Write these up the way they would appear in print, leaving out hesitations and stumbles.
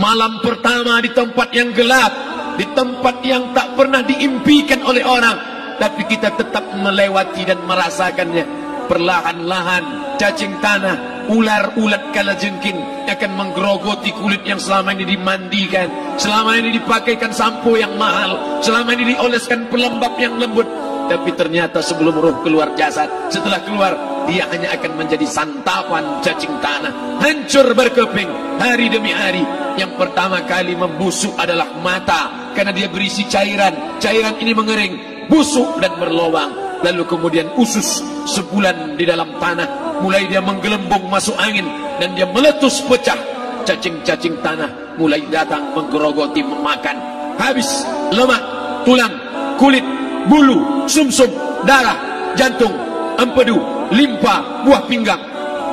Malam pertama di tempat yang gelap, di tempat yang tak pernah diimpikan oleh orang, tapi kita tetap melewati dan merasakannya. Perlahan-lahan cacing tanah, ular-ulat kalajengking akan menggerogoti kulit yang selama ini dimandikan, selama ini dipakaikan sampo yang mahal, selama ini dioleskan pelembab yang lembut. Tapi ternyata sebelum roh keluar jasad, setelah keluar dia hanya akan menjadi santapan cacing tanah, hancur berkeping hari demi hari. Yang pertama kali membusuk adalah mata, karena dia berisi cairan. Cairan ini mengering, busuk dan berlubang. Lalu kemudian usus sebulan di dalam tanah, mulai dia menggelembung masuk angin dan dia meletus pecah. Cacing-cacing tanah mulai datang menggerogoti, memakan. Habis lemak, tulang, kulit, bulu, sumsum, darah, jantung, empedu, limpa, buah pinggang.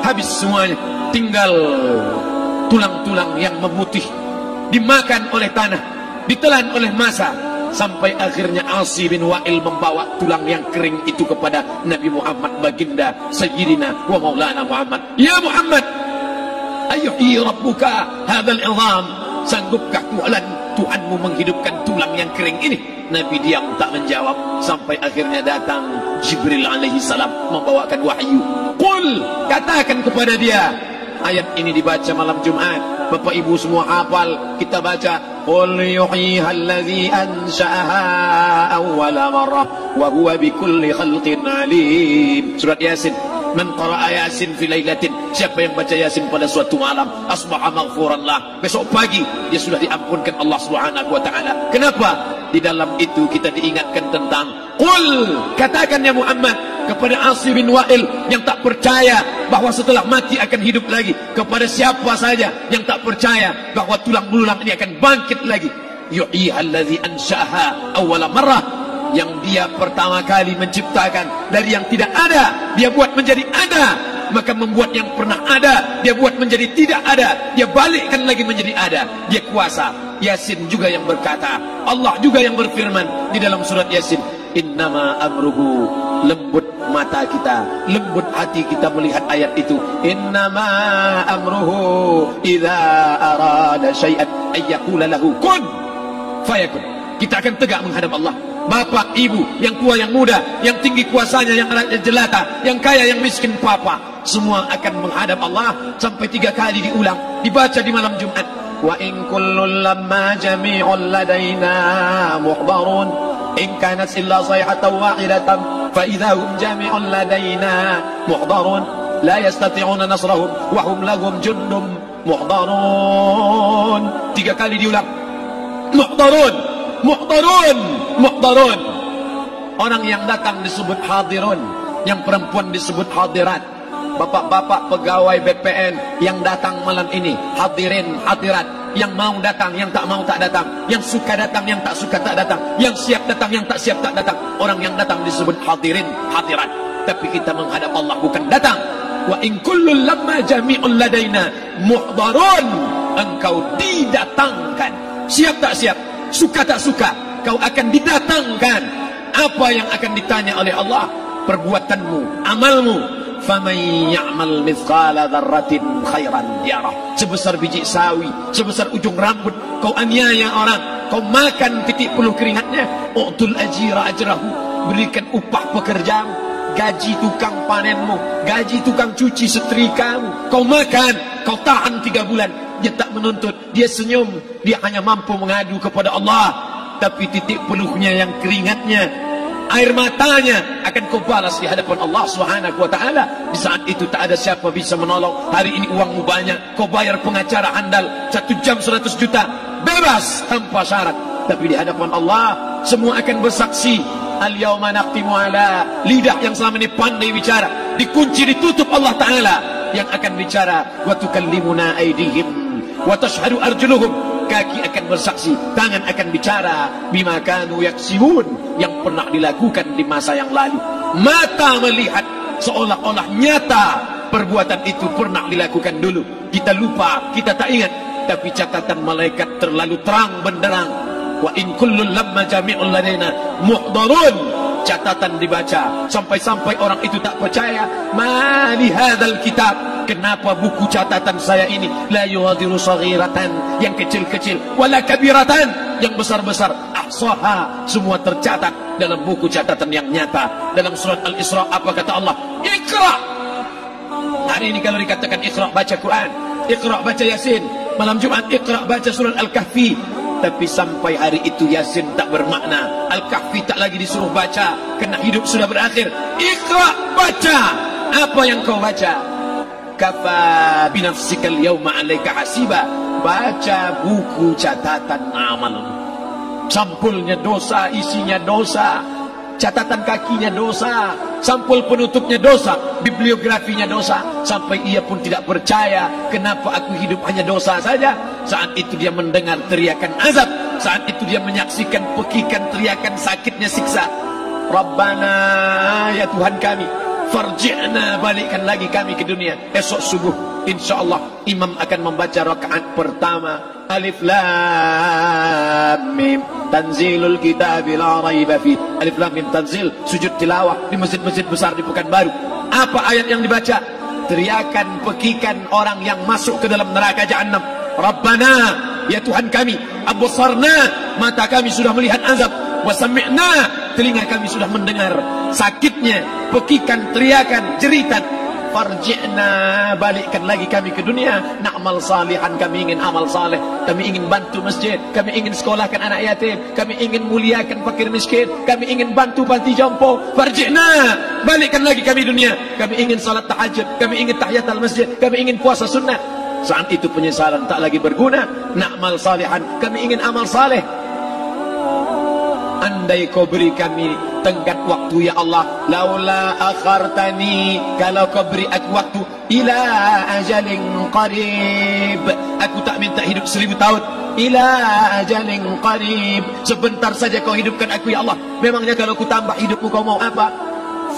Habis semuanya, tinggal tulang-tulang yang memutih, dimakan oleh tanah, ditelan oleh massa, sampai akhirnya Asi bin Wa'il membawa tulang yang kering itu kepada Nabi Muhammad, baginda Sayyidina wa Maulana Muhammad. Ya Muhammad, ayyuhi rabbuka hadzal izam, sanggupkah Tuhanmu menghidupkan tulang yang kering ini? Nabi diam tak menjawab, sampai akhirnya datang Jibril alaihi salam membawakan wahyu. Qul, katakan kepada dia. Ayat ini dibaca malam Jumat. Bapak Ibu semua hafal, kita baca. Qul yuhyiha allazi ansha'aha awwala marrah wa huwa bikulli khalqin alim. Surat Yasin. Man qara'a Yasin fi lailatin, siapa yang baca Yasin pada suatu malam, asbaha maghfuran lah, besok pagi dia sudah diampunkan Allah Subhanahu wa taala. Kenapa? Di dalam itu kita diingatkan tentang qul, katakan ya Muhammad kepada Asi bin Wa'il yang tak percaya bahwa setelah mati akan hidup lagi, kepada siapa saja yang tak percaya bahwa tulang belulang ini akan bangkit lagi. Yuhyiha allazi ansha'aha awwala marrah, yang dia pertama kali menciptakan dari yang tidak ada, dia buat menjadi ada. Maka membuat yang pernah ada, dia buat menjadi tidak ada, dia balikkan lagi menjadi ada. Dia kuasa. Yasin juga yang berkata, Allah juga yang berfirman di dalam surat Yasin, innama amruhu, lembut mata kita, lembut hati kita melihat ayat itu. Innama amruhu idza arada syai'an ayyaqula lahu kun fayakun. Kita akan tegak menghadap Allah. Bapak, ibu, yang tua, yang muda, yang tinggi kuasanya, yang anaknya jelata, yang kaya, yang miskin, papa, semua akan menghadap Allah. Sampai 3 kali diulang, dibaca di malam Jumat. Wa in kullun lamma jami'un ladaina muhdarun in kanat illa sayhatan wahidatan fa idza hum jami'un ladaina muhdarun la yastati'una nasrahum wa hum lahum jundum muhdarun. 3 kali diulang. Muhdarun, muhdarun, muhdarun. Orang yang datang disebut hadirun, yang perempuan disebut hadirat. Bapak-bapak pegawai BPN yang datang malam ini, hadirin, hadirat. Yang mau datang, yang tak mau tak datang, yang suka datang, yang tak suka tak datang, yang siap datang, yang tak siap tak datang. Orang yang datang disebut hadirin, hadirat. Tapi kita menghadap Allah bukan datang. Wa in kullun lamma jami'un ladaina muhdarun. Engkau didatangkan. Siap tak siap, suka tak suka, kau akan didatangkan. Apa yang akan ditanya oleh Allah? Perbuatanmu, amalmu. Faman ya'mal mithqala dzarratin khairan yarah. Sebesar biji sawi, sebesar ujung rambut, kau aniaya orang, kau makan titik puluh keringatnya. U'tul ajira ajrahu, berikan upah pekerjamu, gaji tukang panenmu, gaji tukang cuci setrikamu. Kau makan, kau tahan 3 bulan. Dia tak menuntut, dia senyum, dia hanya mampu mengadu kepada Allah. Tapi titik peluhnya yang keringatnya, air matanya akan kau balas di hadapan Allah Subhanahu wa taala. Di saat itu tak ada siapa bisa menolong. Hari ini uangmu banyak, kau bayar pengacara handal 1 jam 100 juta, bebas tanpa syarat. Tapi di hadapan Allah semua akan bersaksi. Al-yawma naqtimu ala, lidah yang selama ini pandai bicara dikunci, ditutup Allah taala yang akan bicara. Wa tukallimuna aydihim wa tashhadu arjuluhum, kaki akan bersaksi, tangan akan bicara. Bima kanu yaksibun, yang pernah dilakukan di masa yang lalu. Mata melihat seolah-olah nyata perbuatan itu pernah dilakukan dulu. Kita lupa, kita tak ingat. Tapi catatan malaikat terlalu terang benderang. Wa in kullun lamma jami'un ladaina muhdarun. Catatan dibaca sampai-sampai orang itu tak percaya. Ma li hadzal kitab, kenapa buku catatan saya ini la yughadiru saghiratan, yang kecil-kecil, wala kabiratan, yang besar-besar, ahsaha, semua tercatat dalam buku catatan yang nyata. Dalam surat Al-Isra apa kata Allah? Iqra. Hari ini kalau dikatakan Iqra baca Quran, Iqra baca Yasin, malam Jumat Iqra baca surat Al-Kahfi, tapi sampai hari itu Yasin tak bermakna, Al-Kahfi tak lagi disuruh baca, kerana hidup sudah berakhir. Iqra, baca. Apa yang kau baca? Kafa binafsikal yawma alaika hasiba. Baca buku catatan amal. Sampulnya dosa, isinya dosa, catatan kakinya dosa, sampul penutupnya dosa, bibliografinya dosa. Sampai ia pun tidak percaya, kenapa aku hidup hanya dosa saja. Saat itu dia mendengar teriakan azab, saat itu dia menyaksikan pekikan teriakan sakitnya siksa. Rabbana, ya Tuhan kami, farji'na, balikkan lagi kami ke dunia. Esok subuh insyaallah imam akan membaca rakaat pertama. Alif Lam Mim, tanzilul kitab la raiba fi. Alif Lam Mim tanzil, sujud tilawah di masjid-masjid besar di Pekanbaru. Apa ayat yang dibaca? Teriakan pekikan orang yang masuk ke dalam neraka Jahannam. Rabbana, ya Tuhan kami, absarna, mata kami sudah melihat azab, wa sami'na, telinga kami sudah mendengar sakitnya pekikan teriakan jeritan. Farji'na, balikkan lagi kami ke dunia. Na'mal salihan, kami ingin amal saleh, kami ingin bantu masjid, kami ingin sekolahkan anak yatim, kami ingin muliakan fakir miskin, kami ingin bantu panti jompo. Farji'na, balikkan lagi kami dunia. Kami ingin salat tahajud, kami ingin tahiyatul masjid, kami ingin puasa sunnah. Saat itu penyesalan tak lagi berguna. Na'mal salihan, kami ingin amal saleh. Andai kau beri kami tenggat waktu ya Allah, laula akhartani, kalau kau beri aku waktu, ila ajalin qarib, aku tak minta hidup 1000 tahun, ila ajalin qarib, sebentar saja kau hidupkan aku ya Allah. Memangnya kalau ku tambah hidupmu kau mau apa?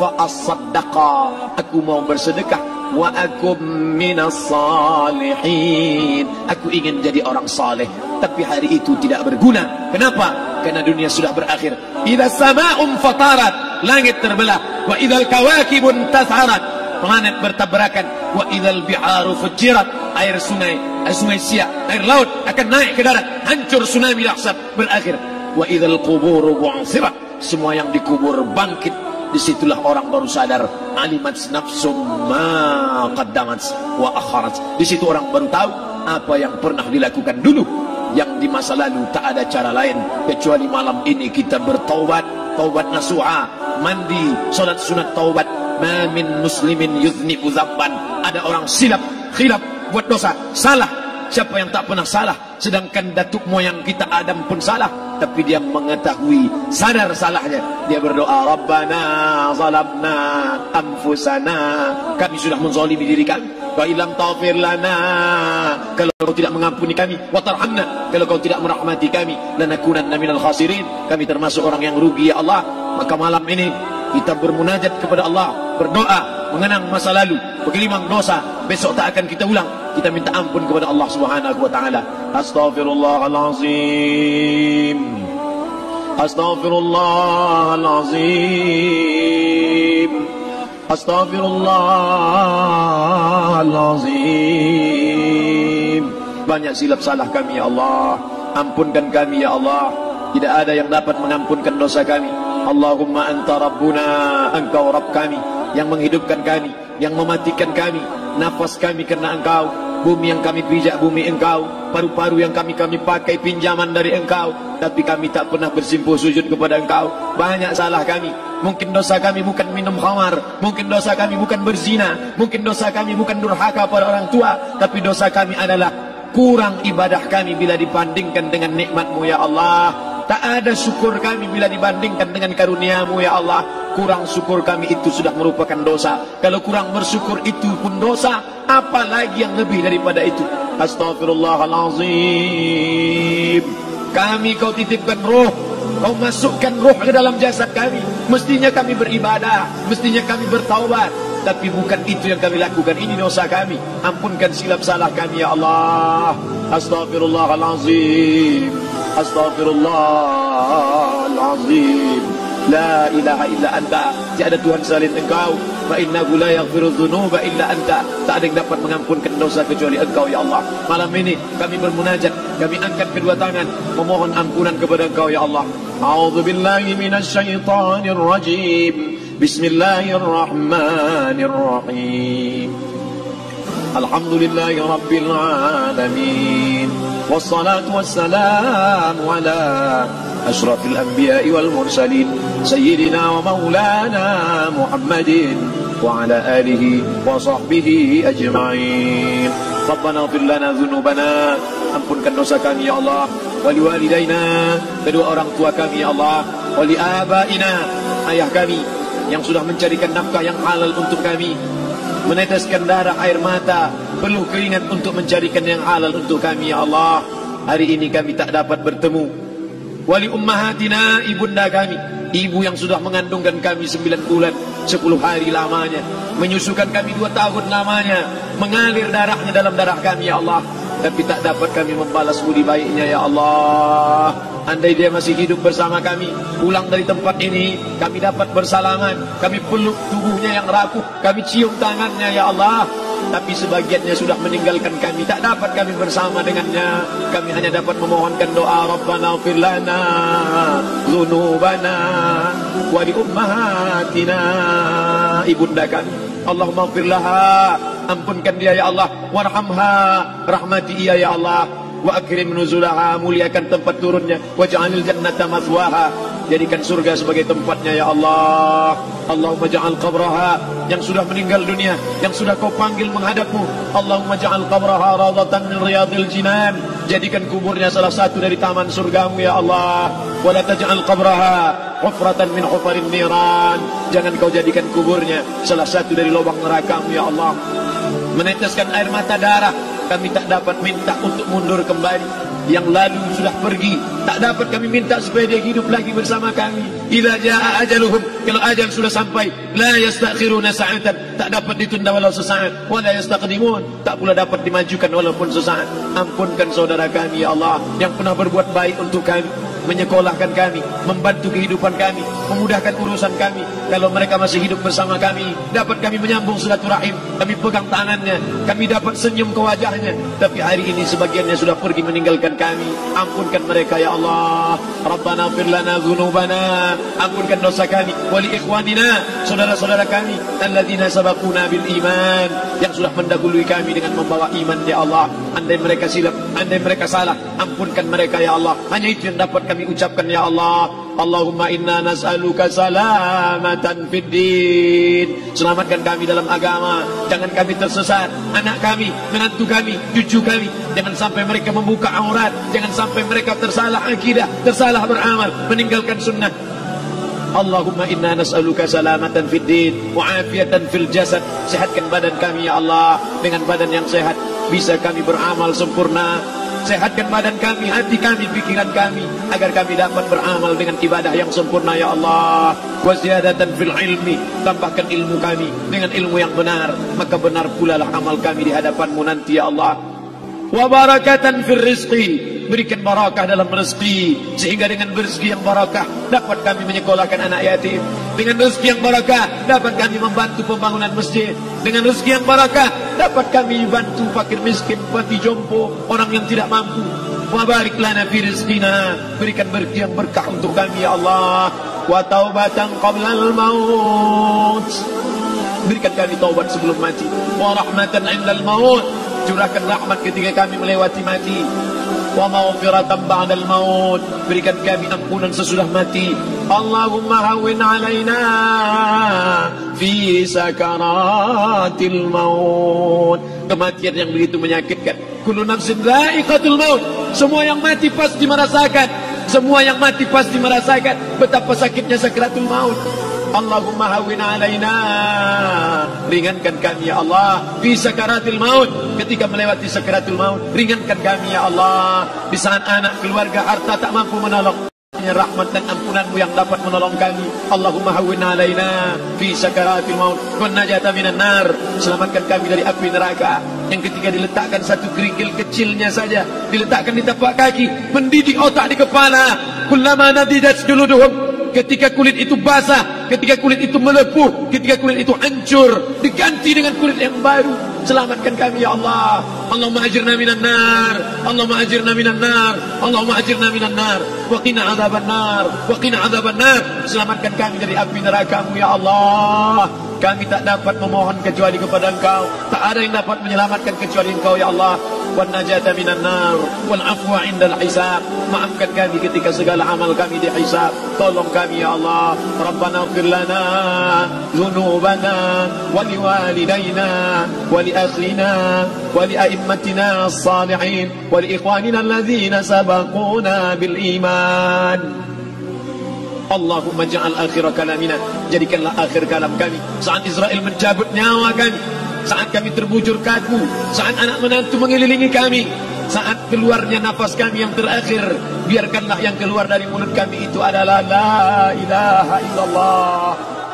Fa as-saddaqa, aku mau bersedekah. Wa akum minas salihin, aku ingin jadi orang saleh. Tapi hari itu tidak berguna. Kenapa? Karena dunia sudah berakhir. Idza sama'un fatarat, langit terbelah. Wa idzal kawakibun tas'arat, planet bertabrakan. Wa idzal bi'aru fujirat, air sungai siak, air laut akan naik ke darat, hancur tsunami dahsyat berakhir. Wa idzal quburu bu'sirat, semua yang dikubur bangkit. Disitulah orang baru sadar, alimat nafsum ma qaddamat wa akharat. Di situ orang baru tahu apa yang pernah dilakukan dulu, yang di masa lalu tak ada cara lain kecuali malam ini kita bertaubat, taubat nasuha, mandi, salat sunat taubat. Ma min muslimin yudhnibu dzamban, ada orang silap, khilaf, buat dosa, salah. Siapa yang tak pernah salah? Sedangkan datuk moyang kita Adam pun salah, tapi dia mengetahui, sadar salahnya. Dia berdoa, Rabbana zalamna anfusana, kami sudah menzalimi diri kami. Wa illam taghfir lana, kalau kau tidak mengampuni kami, wa tarhamna, kalau kau tidak merahmati kami, lanakunanna minal khasirin, kami termasuk orang yang rugi ya Allah. Maka malam ini kita bermunajat kepada Allah, berdoa, mengenang masa lalu, bergelimang dosa, besok tak akan kita ulang. Kita minta ampun kepada Allah Subhanahu wa taala. Astaghfirullahalazim, astaghfirullahalazim, astaghfirullahalazim. Banyak silap salah kami ya Allah, ampunkan kami ya Allah. Tidak ada yang dapat mengampunkan dosa kami. Allahumma anta rabbuna, engkau Rabb kami, yang menghidupkan kami, yang mematikan kami, nafas kami karena engkau, bumi yang kami pijak bumi engkau, paru-paru yang kami pakai pinjaman dari engkau, tapi kami tak pernah bersimpuh sujud kepada engkau. Banyak salah kami. Mungkin dosa kami bukan minum khamar, mungkin dosa kami bukan berzina, mungkin dosa kami bukan durhaka pada orang tua, tapi dosa kami adalah kurang ibadah kami bila dibandingkan dengan nikmat-Mu ya Allah. Tak ada syukur kami bila dibandingkan dengan karunia-Mu ya Allah. Kurang syukur kami itu sudah merupakan dosa. Kalau kurang bersyukur itu pun dosa, apalagi yang lebih daripada itu. Astaghfirullahalazim. Kami kau titipkan roh, kau masukkan roh ke dalam jasad kami. Mestinya kami beribadah, mestinya kami bertaubat, tapi bukan itu yang kami lakukan. Ini dosa kami. Ampunkan silap salah kami ya Allah. Astaghfirullahalazim, astaghfirullahalazim, La ilaha illa anta, tiada Tuhan selain Engkau. Fa innahu la yaghfiru dzunuba illa anta, tak ada yang dapat mengampunkan dosa kecuali Engkau ya Allah. Malam ini kami bermunajat, kami angkat kedua tangan memohon ampunan kepada Engkau ya Allah. A'udzu billahi minasyaitonir rajim. Bismillahirrahmanirrahim. Alhamdulillahi rabbil alamin. Wassalatu wassalamu ala ashrafil anbiya'i wal mursalin sayyidina wa maulana Muhammadin wa ala alihi wa sahbihi ajma'in. Rabbana ighfir lana dzunubana, ampunkan dosa kami ya Allah, wali walidaina, kedua orang tua kami ya Allah, wali abaina, ayah kami yang sudah mencarikan nafkah yang halal untuk kami, meneteskan darah air mata, peluh keringat untuk mencarikan yang halal untuk kami ya Allah. Hari ini kami tak dapat bertemu. Wali ummahatina, ibunda kami, ibu yang sudah mengandungkan kami 9 bulan 10 hari lamanya, menyusukan kami 2 tahun lamanya, mengalir darahnya dalam darah kami ya Allah, tapi tak dapat kami membalas budi baiknya ya Allah. Andai dia masih hidup bersama kami, pulang dari tempat ini, kami dapat bersalaman, kami peluk tubuhnya yang rapuh, kami cium tangannya ya Allah. Tapi sebagiannya sudah meninggalkan kami, tak dapat kami bersama dengannya. Kami hanya dapat memohonkan doa, Rabbana ighfir lana dzunubana wa li ummahatina, ibunda kami, Allahumma ighfir laha, ampunkan dia ya Allah, warhamha, rahmati ia ya Allah, wa akrim nuzulaha, muliakan tempat turunnya, waj'alil jannata mathwaha, jadikan surga sebagai tempatnya ya Allah. Allahumma ja'al qabraha, yang sudah meninggal dunia, yang sudah kau panggil menghadapmu, Allahumma ja'al qabraha radatan min riyadil jinan, jadikan kuburnya salah satu dari taman surgamu ya Allah. Wa la taj'al qabraha hufratan min hufarin niran, jangan kau jadikan kuburnya salah satu dari lubang nerakamu ya Allah. Meneteskan air mata darah, kami tak dapat minta untuk mundur kembali. Yang lalu sudah pergi, tak dapat kami minta supaya dia hidup lagi bersama kami. Idza jaa ajaluhum, kalau ajal sudah sampai, la yastakhiruna sa'atan, tak dapat ditunda walau sesaat, wa la yastaqdimun, tak pula dapat dimajukan walaupun sesaat. Ampunkan saudara kami ya Allah, yang pernah berbuat baik untuk kami, menyekolahkan kami, membantu kehidupan kami, memudahkan urusan kami. Kalau mereka masih hidup bersama kami, dapat kami menyambung silaturahim, kami pegang tangannya, kami dapat senyum ke wajahnya. Tapi hari ini sebagiannya sudah pergi meninggalkan kami. Ampunkan mereka ya Allah. Rabbana ighfir lana dzunubana, ampunkan dosa kami, wali ikhwanina, saudara-saudara kami, alladzina sabaquna bil iman, yang sudah mendahului kami dengan membawa iman ya Allah. Andai mereka silap, andai mereka salah, ampunkan mereka ya Allah. Hanya itu yang dapat kami ucapkan ya Allah. Allahumma inna nas'aluka salamatan fid din, selamatkan kami dalam agama, jangan kami tersesat, anak kami, menantu kami, cucu kami, jangan sampai mereka membuka aurat, jangan sampai mereka tersalah akidah, tersalah beramal, meninggalkan sunnah. Allahumma inna nas'aluka salamatan fid din wa afiatan fil jasad, sehatkan badan kami ya Allah, dengan badan yang sehat bisa kami beramal sempurna. Sehatkan badan kami, hati kami, pikiran kami, agar kami dapat beramal dengan ibadah yang sempurna ya Allah. Wa ziyadatan fil ilmi, tambahkan ilmu kami dengan ilmu yang benar, maka benar pula lah amal kami di hadapanmu nanti ya Allah. Wa barakatan fil rizqi, berikan barakah dalam rezeki, sehingga dengan rezeki yang barakah dapat kami menyekolahkan anak yatim. Dengan rezeki yang barakah dapat kami membantu pembangunan masjid. Dengan rezeki yang barakah dapat kami bantu fakir miskin, panti jompo, orang yang tidak mampu. Wa barik lana fi rizqina, berikan rezeki yang berkah untuk kami ya Allah. Wa taubatan qablal maut, berikan kami taubat sebelum mati. Wa rahmatan 'indal maut, curahkan rahmat ketika kami melewati mati. Wa maghfiratan ba'dal maut, berikan kami ampunan sesudah mati. Allahumma hawwin 'alaina fi sakaratil maut, kematian yang begitu menyakitkan. Kullu nafsin dha'iqatul maut, semua yang mati pasti merasakan, semua yang mati pasti merasakan betapa sakitnya sakaratul maut. Allahumma hawwin 'alaina, ringankan kami ya Allah fi sakaratil maut, ketika melewati sakaratul maut, ringankan kami ya Allah. Di saat anak, keluarga, harta tak mampu menolong, hanya rahmat dan ampunanmu yang dapat menolong kami. Allahumma hawwin 'alaina fi sakaratil maut wan najata minan nar, selamatkan kami dari api neraka yang ketika diletakkan satu kerikil kecilnya saja, diletakkan di tapak kaki, mendidik otak di kepala. Kullama nadidat juluduhum, ketika kulit itu basah, ketika kulit itu melepuh, ketika kulit itu hancur, diganti dengan kulit yang baru. Selamatkan kami ya Allah. Allahumma ajirna minan nar, Allahumma ajirna minan nar, Allahumma ajirna minan nar, wa qina adzaban nar, wa qina adzaban nar. Selamatkan kami dari api neraka-Mu ya Allah. Kami tak dapat memohon kecuali kepada Engkau. Tak ada yang dapat menyelamatkan kecuali Engkau ya Allah. Wan najata minan nar, wal afwa indal hisab. Maafkan kami ketika segala amal kami dihisab. Tolong kami ya Allah. Rabbana ighfir lana dzunubana wa liwalidayna wa li akhlina wa li a'immatina as-salihin wa li ikhwanina alladzina sabaquna bil iman. Allahumma ja'al akhir kalamina, jadikanlah akhir kalam kami saat Israel mencabut nyawa kami, saat kami terbujur kaku, saat anak menantu mengelilingi kami, saat keluarnya nafas kami yang terakhir, biarkanlah yang keluar dari mulut kami itu adalah la ilaha illallah.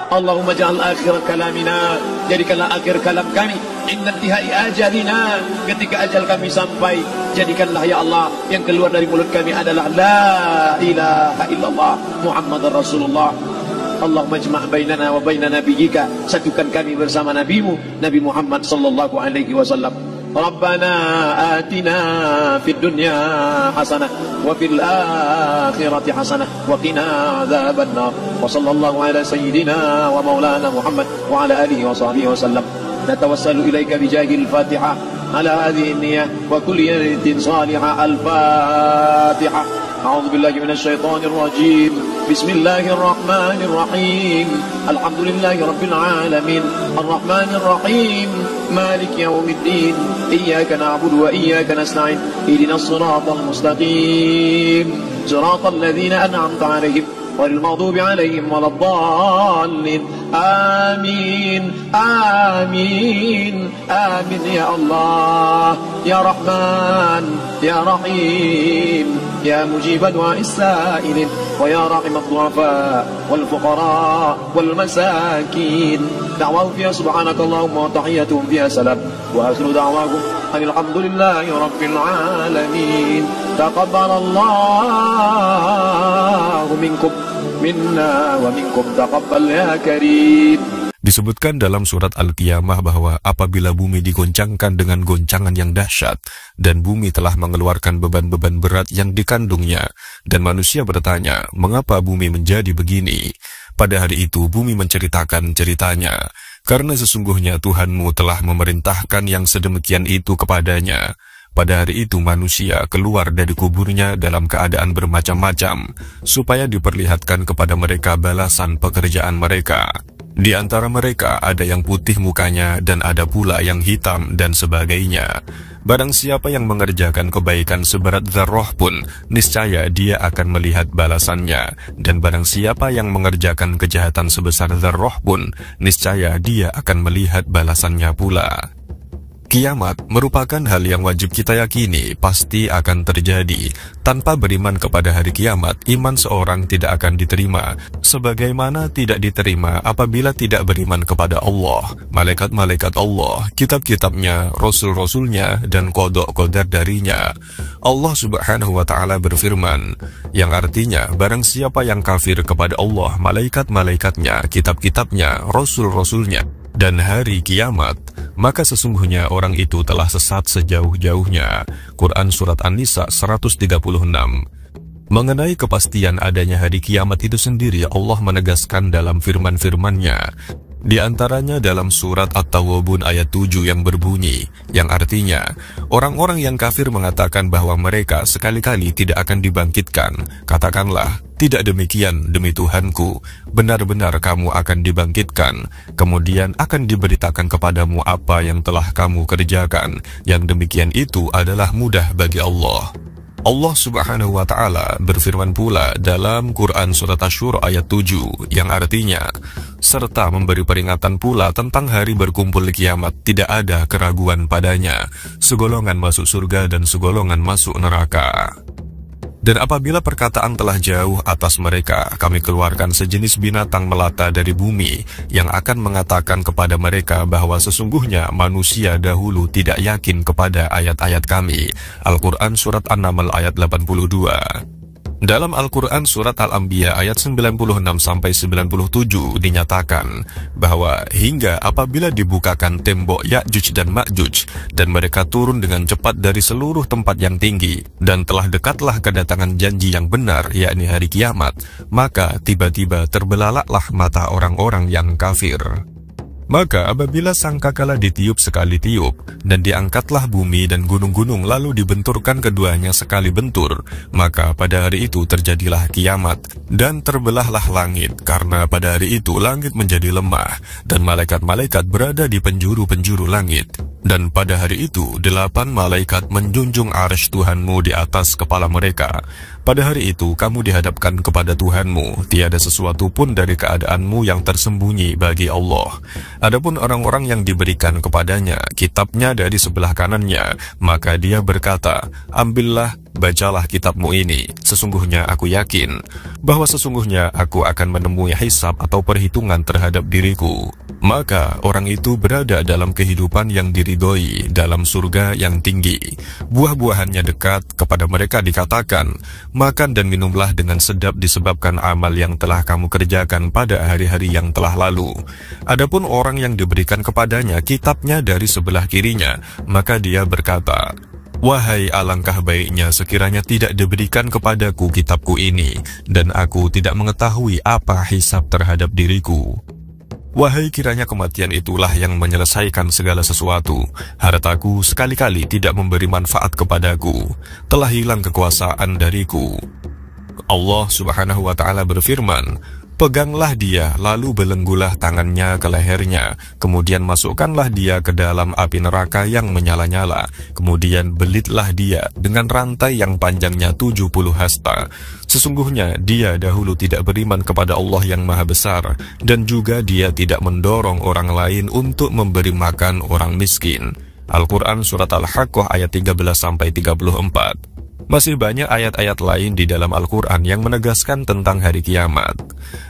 Allahumma ja'al akhir kalamina, jadikanlah akhir kalam kami inna intihai ajalina, ketika ajal kami sampai, jadikanlah ya Allah yang keluar dari mulut kami adalah la ilaha illallah Muhammadar Rasulullah. Allahumma jma' bainana wa baina nabiyyika, satukan kami bersama nabimu Nabi Muhammad sallallahu alaihi wasallam. Rabbana atina fid dunya hasanah wa fil akhirati hasanah wa qina adzaban nar. Wa sallallahu ala sayyidina wa maulana Muhammad wa ala alihi wa sahbihi wasallam. Natawassalu ilaika bijahil Fatihah ala hadhihi an-niyyah wa kulli niyatin salihah. Al-Fatihah. أعوذ بالله من الشيطان الرجيم. بسم الله الرحمن الرحيم. الحمد لله رب العالمين الرحمن الرحيم مالك يوم الدين إياك نعبد وإياك نستعين اهدنا الصراط المستقيم صراط الذين أنعمت عليهم غير المغضوب عليهم ولا الضالين. آمين آمين آمين يا الله يا رحمن يا رحيم يا مجيب دعاء السائلين ويا راحم الضعفاء والفقراء والمساكين. دعواهم فيها سبحانك اللهم وتحياتهم فيها سلام وآخر دعواهم أن الحمد لله رب العالمين. تقبل الله منكم منا ومنكم تقبل يا كريم. Disebutkan dalam surat Al-Qiyamah bahwa apabila bumi digoncangkan dengan goncangan yang dahsyat dan bumi telah mengeluarkan beban-beban berat yang dikandungnya, dan manusia bertanya, mengapa bumi menjadi begini? Pada hari itu bumi menceritakan ceritanya, karena sesungguhnya Tuhanmu telah memerintahkan yang sedemikian itu kepadanya. Pada hari itu manusia keluar dari kuburnya dalam keadaan bermacam-macam, supaya diperlihatkan kepada mereka balasan pekerjaan mereka. Di antara mereka ada yang putih mukanya dan ada pula yang hitam dan sebagainya. Barang siapa yang mengerjakan kebaikan seberat dzarrah pun, niscaya dia akan melihat balasannya. Dan barang siapa yang mengerjakan kejahatan sebesar dzarrah pun, niscaya dia akan melihat balasannya pula. Kiamat merupakan hal yang wajib kita yakini pasti akan terjadi. Tanpa beriman kepada hari kiamat, iman seorang tidak akan diterima, sebagaimana tidak diterima apabila tidak beriman kepada Allah, malaikat-malaikat Allah, kitab-kitabnya, rasul-rasulnya, dan qada-qadar darinya. Allah Subhanahu wa Ta'ala berfirman, yang artinya barang siapa yang kafir kepada Allah, malaikat-malaikatnya, kitab-kitabnya, rasul-rasulnya, dan hari kiamat, maka sesungguhnya orang itu telah sesat sejauh-jauhnya. Quran Surat An-Nisa 136. Mengenai kepastian adanya hari kiamat itu sendiri, Allah menegaskan dalam firman-firman-Nya. Di antaranya dalam surat At-Tawwabun ayat 7 yang berbunyi, yang artinya, orang-orang yang kafir mengatakan bahwa mereka sekali-kali tidak akan dibangkitkan. Katakanlah, tidak demikian demi Tuhanku, benar-benar kamu akan dibangkitkan, kemudian akan diberitakan kepadamu apa yang telah kamu kerjakan. Yang demikian itu adalah mudah bagi Allah. Allah Subhanahu wa Ta'ala berfirman pula dalam Quran Surat Asy-Syura ayat 7, yang artinya, serta memberi peringatan pula tentang hari berkumpul kiamat, tidak ada keraguan padanya, segolongan masuk surga dan segolongan masuk neraka. Dan apabila perkataan telah jauh atas mereka, kami keluarkan sejenis binatang melata dari bumi yang akan mengatakan kepada mereka bahwa sesungguhnya manusia dahulu tidak yakin kepada ayat-ayat kami. Al-Quran Surat An-Naml ayat 82. Dalam Al-Quran Surat Al-Anbiya ayat 96-97 dinyatakan bahwa hingga apabila dibukakan tembok Ya'juj dan Ma'juj dan mereka turun dengan cepat dari seluruh tempat yang tinggi dan telah dekatlah kedatangan janji yang benar, yakni hari kiamat, maka tiba-tiba terbelalaklah mata orang-orang yang kafir. Maka apabila sangkakala ditiup sekali tiup, dan diangkatlah bumi dan gunung-gunung lalu dibenturkan keduanya sekali bentur, maka pada hari itu terjadilah kiamat, dan terbelahlah langit, karena pada hari itu langit menjadi lemah, dan malaikat-malaikat berada di penjuru-penjuru langit. Dan pada hari itu 8 malaikat menjunjung arsy Tuhanmu di atas kepala mereka. Pada hari itu kamu dihadapkan kepada Tuhanmu, tiada sesuatu pun dari keadaanmu yang tersembunyi bagi Allah. Adapun orang-orang yang diberikan kepadanya kitabnya dari sebelah kanannya, maka dia berkata, ambillah, bacalah kitabmu ini. Sesungguhnya aku yakin bahwa sesungguhnya aku akan menemui hisab atau perhitungan terhadap diriku. Maka orang itu berada dalam kehidupan yang diridhoi, dalam surga yang tinggi. Buah-buahannya dekat, kepada mereka dikatakan, makan dan minumlah dengan sedap disebabkan amal yang telah kamu kerjakan pada hari-hari yang telah lalu. Adapun orang yang diberikan kepadanya kitabnya dari sebelah kirinya, maka dia berkata, wahai alangkah baiknya sekiranya tidak diberikan kepadaku kitabku ini, dan aku tidak mengetahui apa hisab terhadap diriku. Wahai kiranya kematian itulah yang menyelesaikan segala sesuatu. Hartaku sekali-kali tidak memberi manfaat kepadaku. Telah hilang kekuasaan dariku. Allah Subhanahu wa Ta'ala berfirman, peganglah dia, lalu belenggulah tangannya ke lehernya, kemudian masukkanlah dia ke dalam api neraka yang menyala-nyala, kemudian belitlah dia dengan rantai yang panjangnya 70 hasta. Sesungguhnya dia dahulu tidak beriman kepada Allah yang Maha Besar, dan juga dia tidak mendorong orang lain untuk memberi makan orang miskin. Al-Quran Surat Al-Haqqah ayat 13-34. Masih banyak ayat-ayat lain di dalam Al-Quran yang menegaskan tentang hari kiamat.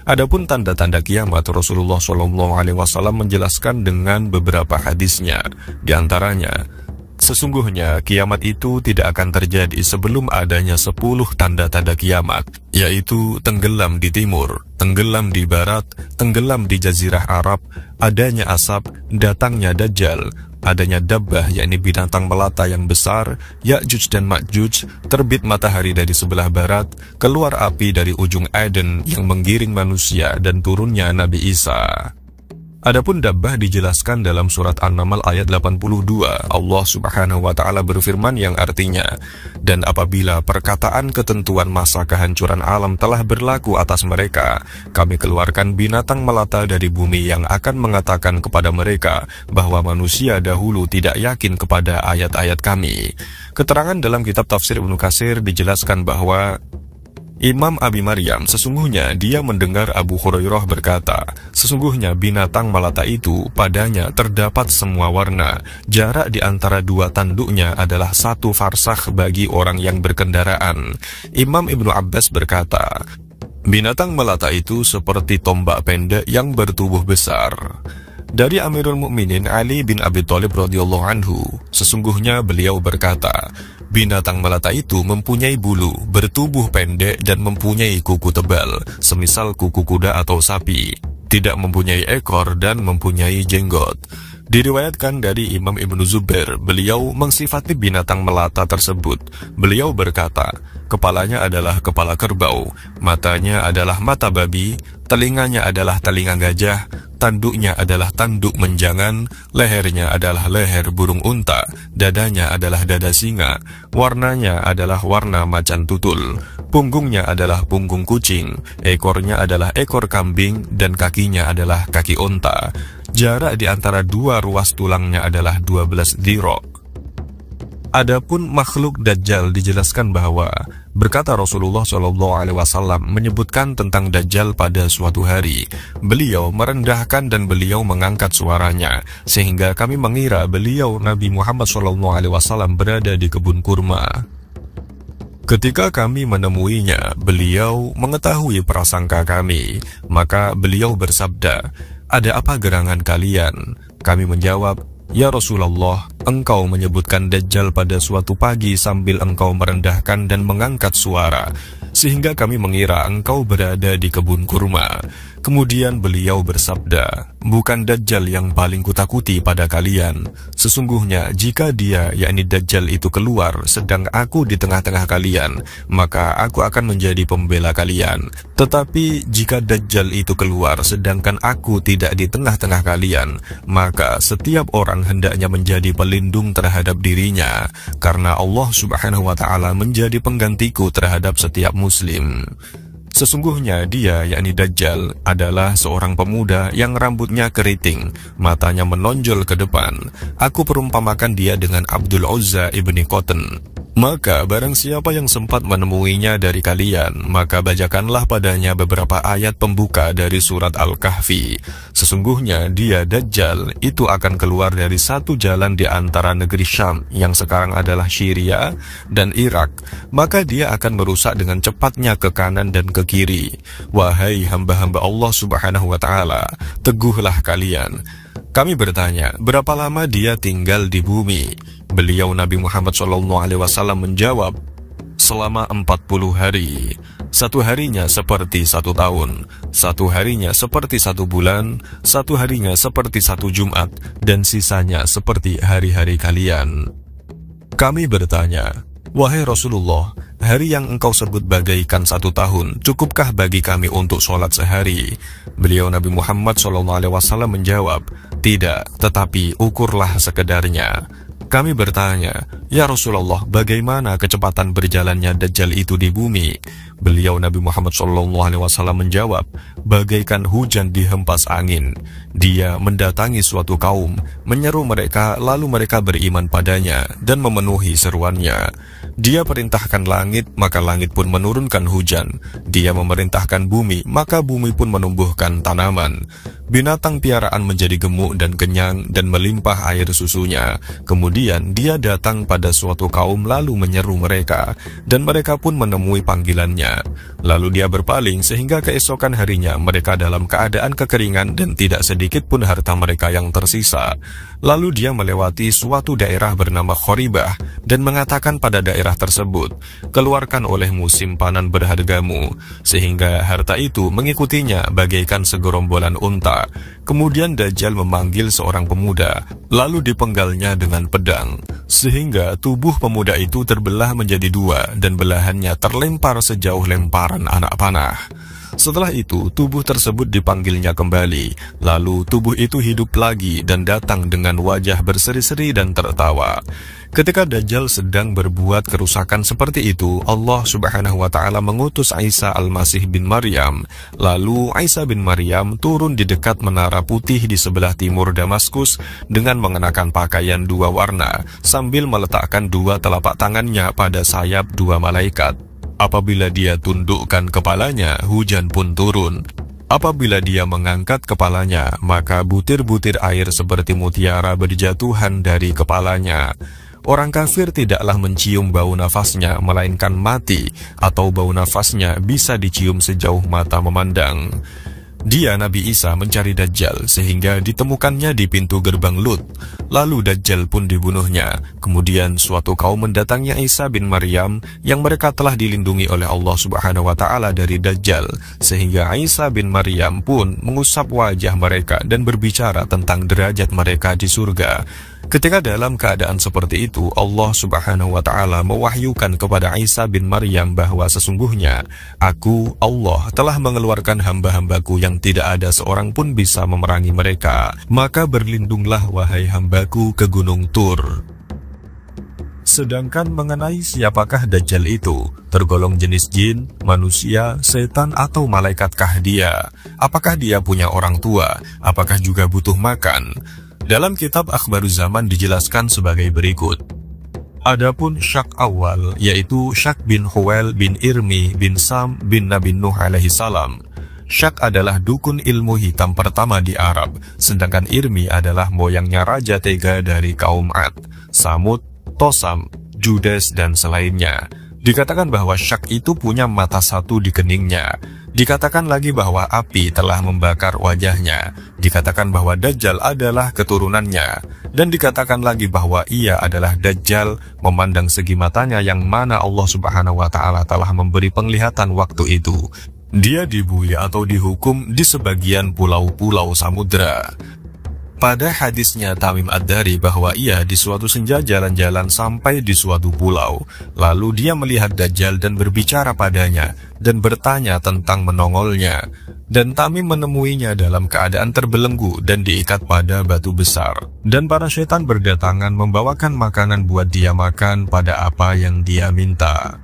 Adapun tanda-tanda kiamat, Rasulullah SAW menjelaskan dengan beberapa hadisnya. Di antaranya, sesungguhnya kiamat itu tidak akan terjadi sebelum adanya 10 tanda-tanda kiamat, yaitu tenggelam di timur, tenggelam di barat, tenggelam di jazirah Arab, adanya asap, datangnya Dajjal, adanya dabbah yakni binatang melata yang besar, Ya'juj dan Ma'juj, terbit matahari dari sebelah barat, keluar api dari ujung Aden yang menggiring manusia, dan turunnya Nabi Isa. Adapun dabbah dijelaskan dalam surat An-Naml ayat 82. Allah Subhanahu wa Ta'ala berfirman yang artinya, dan apabila perkataan ketentuan masa kehancuran alam telah berlaku atas mereka, kami keluarkan binatang melata dari bumi yang akan mengatakan kepada mereka bahwa manusia dahulu tidak yakin kepada ayat-ayat kami. Keterangan dalam kitab tafsir Ibnu Katsir dijelaskan bahwa Imam Abi Maryam, sesungguhnya dia mendengar Abu Hurairah berkata, sesungguhnya binatang melata itu padanya terdapat semua warna, jarak di antara dua tanduknya adalah 1 farsakh bagi orang yang berkendaraan. Imam Ibnu Abbas berkata, binatang melata itu seperti tombak pendek yang bertubuh besar. Dari Amirul Mukminin Ali bin Abi Thalib radhiyallahu anhu, sesungguhnya beliau berkata, binatang melata itu mempunyai bulu, bertubuh pendek dan mempunyai kuku tebal, semisal kuku kuda atau sapi, tidak mempunyai ekor dan mempunyai jenggot. Diriwayatkan dari Imam Ibnu Zubair, beliau mensifati binatang melata tersebut. Beliau berkata, kepalanya adalah kepala kerbau, matanya adalah mata babi, telinganya adalah telinga gajah, tanduknya adalah tanduk menjangan, lehernya adalah leher burung unta, dadanya adalah dada singa, warnanya adalah warna macan tutul, punggungnya adalah punggung kucing, ekornya adalah ekor kambing, dan kakinya adalah kaki unta. Jarak di antara dua ruas tulangnya adalah 12 dhira'. Adapun makhluk Dajjal dijelaskan bahwa berkata Rasulullah SAW menyebutkan tentang Dajjal pada suatu hari, beliau merendahkan dan beliau mengangkat suaranya sehingga kami mengira beliau Nabi Muhammad SAW berada di kebun kurma. Ketika kami menemuinya, beliau mengetahui prasangka kami, maka beliau bersabda, ada apa gerangan kalian? Kami menjawab, ya Rasulullah, engkau menyebutkan Dajjal pada suatu pagi sambil engkau merendahkan dan mengangkat suara. sehingga kami mengira engkau berada di kebun kurma. Kemudian beliau bersabda, bukan Dajjal yang paling kutakuti pada kalian. Sesungguhnya jika dia, yakni Dajjal itu keluar sedang aku di tengah-tengah kalian, maka aku akan menjadi pembela kalian. Tetapi jika Dajjal itu keluar sedangkan aku tidak di tengah-tengah kalian, maka setiap orang hendaknya menjadi pelindung terhadap dirinya, karena Allah Subhanahu wa Ta'ala menjadi penggantiku terhadap setiap muslim. Sesungguhnya dia, yakni Dajjal, adalah seorang pemuda yang rambutnya keriting, matanya menonjol ke depan. Aku perumpamakan dia dengan Abdul Uzza ibni Qatan. Maka barang siapa yang sempat menemuinya dari kalian, maka bacakanlah padanya beberapa ayat pembuka dari surat Al-Kahfi. Sesungguhnya dia, Dajjal, itu akan keluar dari satu jalan di antara negeri Syam, yang sekarang adalah Syria, dan Irak. Maka dia akan merusak dengan cepatnya ke kanan dan ke kiri. Wahai hamba-hamba Allah Subhanahu wa Ta'ala, teguhlah kalian. Kami bertanya, berapa lama dia tinggal di bumi? Beliau Nabi Muhammad SAW menjawab, selama 40 hari. Satu harinya seperti 1 tahun, satu harinya seperti 1 bulan, satu harinya seperti 1 Jumat, dan sisanya seperti hari-hari kalian. Kami bertanya, wahai Rasulullah, hari yang engkau sebut bagaikan 1 tahun, cukupkah bagi kami untuk sholat sehari? Beliau Nabi Muhammad SAW menjawab, tidak, tetapi ukurlah sekedarnya. Kami bertanya, ya Rasulullah, bagaimana kecepatan berjalannya Dajjal itu di bumi? Beliau Nabi Muhammad SAW menjawab, bagaikan hujan dihempas angin. Dia mendatangi suatu kaum, menyeru mereka, lalu mereka beriman padanya dan memenuhi seruannya. Dia perintahkan langit, maka langit pun menurunkan hujan. Dia memerintahkan bumi, maka bumi pun menumbuhkan tanaman. Binatang piaraan menjadi gemuk dan kenyang dan melimpah air susunya. Kemudian dia datang pada suatu kaum lalu menyeru mereka, dan mereka pun menemui panggilannya. Lalu dia berpaling sehingga keesokan harinya mereka dalam keadaan kekeringan dan tidak sedikit pun harta mereka yang tersisa. Lalu dia melewati suatu daerah bernama Khoribah dan mengatakan pada daerah tersebut, keluarkan olehmu simpanan berhargamu, sehingga harta itu mengikutinya bagaikan segerombolan unta. Kemudian Dajjal memanggil seorang pemuda, lalu dipenggalnya dengan pedang, sehingga tubuh pemuda itu terbelah menjadi 2 dan belahannya terlempar sejauh lemparan anak panah. Setelah itu, tubuh tersebut dipanggilnya kembali, lalu tubuh itu hidup lagi dan datang dengan wajah berseri-seri dan tertawa. Ketika Dajjal sedang berbuat kerusakan seperti itu, Allah Subhanahu wa Ta'ala mengutus Isa Al-Masih bin Maryam. Lalu Isa bin Maryam turun di dekat menara putih di sebelah timur Damaskus dengan mengenakan pakaian 2 warna sambil meletakkan 2 telapak tangannya pada sayap 2 malaikat. Apabila dia tundukkan kepalanya, hujan pun turun. Apabila dia mengangkat kepalanya, maka butir-butir air seperti mutiara berjatuhan dari kepalanya. Orang kafir tidaklah mencium bau nafasnya, melainkan mati, atau bau nafasnya bisa dicium sejauh mata memandang. Dia, Nabi Isa, mencari Dajjal sehingga ditemukannya di pintu gerbang Lut. Lalu Dajjal pun dibunuhnya. Kemudian suatu kaum mendatangi Isa bin Maryam yang mereka telah dilindungi oleh Allah Subhanahu wa Ta'ala dari Dajjal, sehingga Isa bin Maryam pun mengusap wajah mereka dan berbicara tentang derajat mereka di surga. Ketika dalam keadaan seperti itu, Allah Subhanahu wa Ta'ala mewahyukan kepada Isa bin Maryam bahwa sesungguhnya aku, Allah, telah mengeluarkan hamba-hambaku yang tidak ada seorang pun bisa memerangi mereka. Maka berlindunglah wahai hambaku ke Gunung Tur. Sedangkan mengenai siapakah Dajjal itu, tergolong jenis jin, manusia, setan atau malaikatkah dia? Apakah dia punya orang tua? Apakah juga butuh makan? Dalam kitab Akhbaruz Zaman dijelaskan sebagai berikut. Adapun Syak awal, yaitu Syak bin Huwail bin Irmi bin Sam bin Nabi Nuh alaihi salam. Syak adalah dukun ilmu hitam pertama di Arab, sedangkan Irmi adalah moyangnya Raja Tega dari kaum Ad, Samud, Tosam, Judes dan selainnya. Dikatakan bahwa Syak itu punya mata satu di keningnya. Dikatakan lagi bahwa api telah membakar wajahnya. Dikatakan bahwa Dajjal adalah keturunannya. Dan dikatakan lagi bahwa ia adalah Dajjal memandang segi matanya yang mana Allah Subhanahu wa Ta'ala telah memberi penglihatan waktu itu. Dia dibui atau dihukum di sebagian pulau-pulau samudra. Pada hadisnya Tamim Ad-Dari bahwa ia di suatu senja jalan-jalan sampai di suatu pulau. Lalu dia melihat Dajjal dan berbicara padanya dan bertanya tentang menongolnya. Dan Tamim menemuinya dalam keadaan terbelenggu dan diikat pada batu besar. Dan para setan berdatangan membawakan makanan buat dia makan pada apa yang dia minta.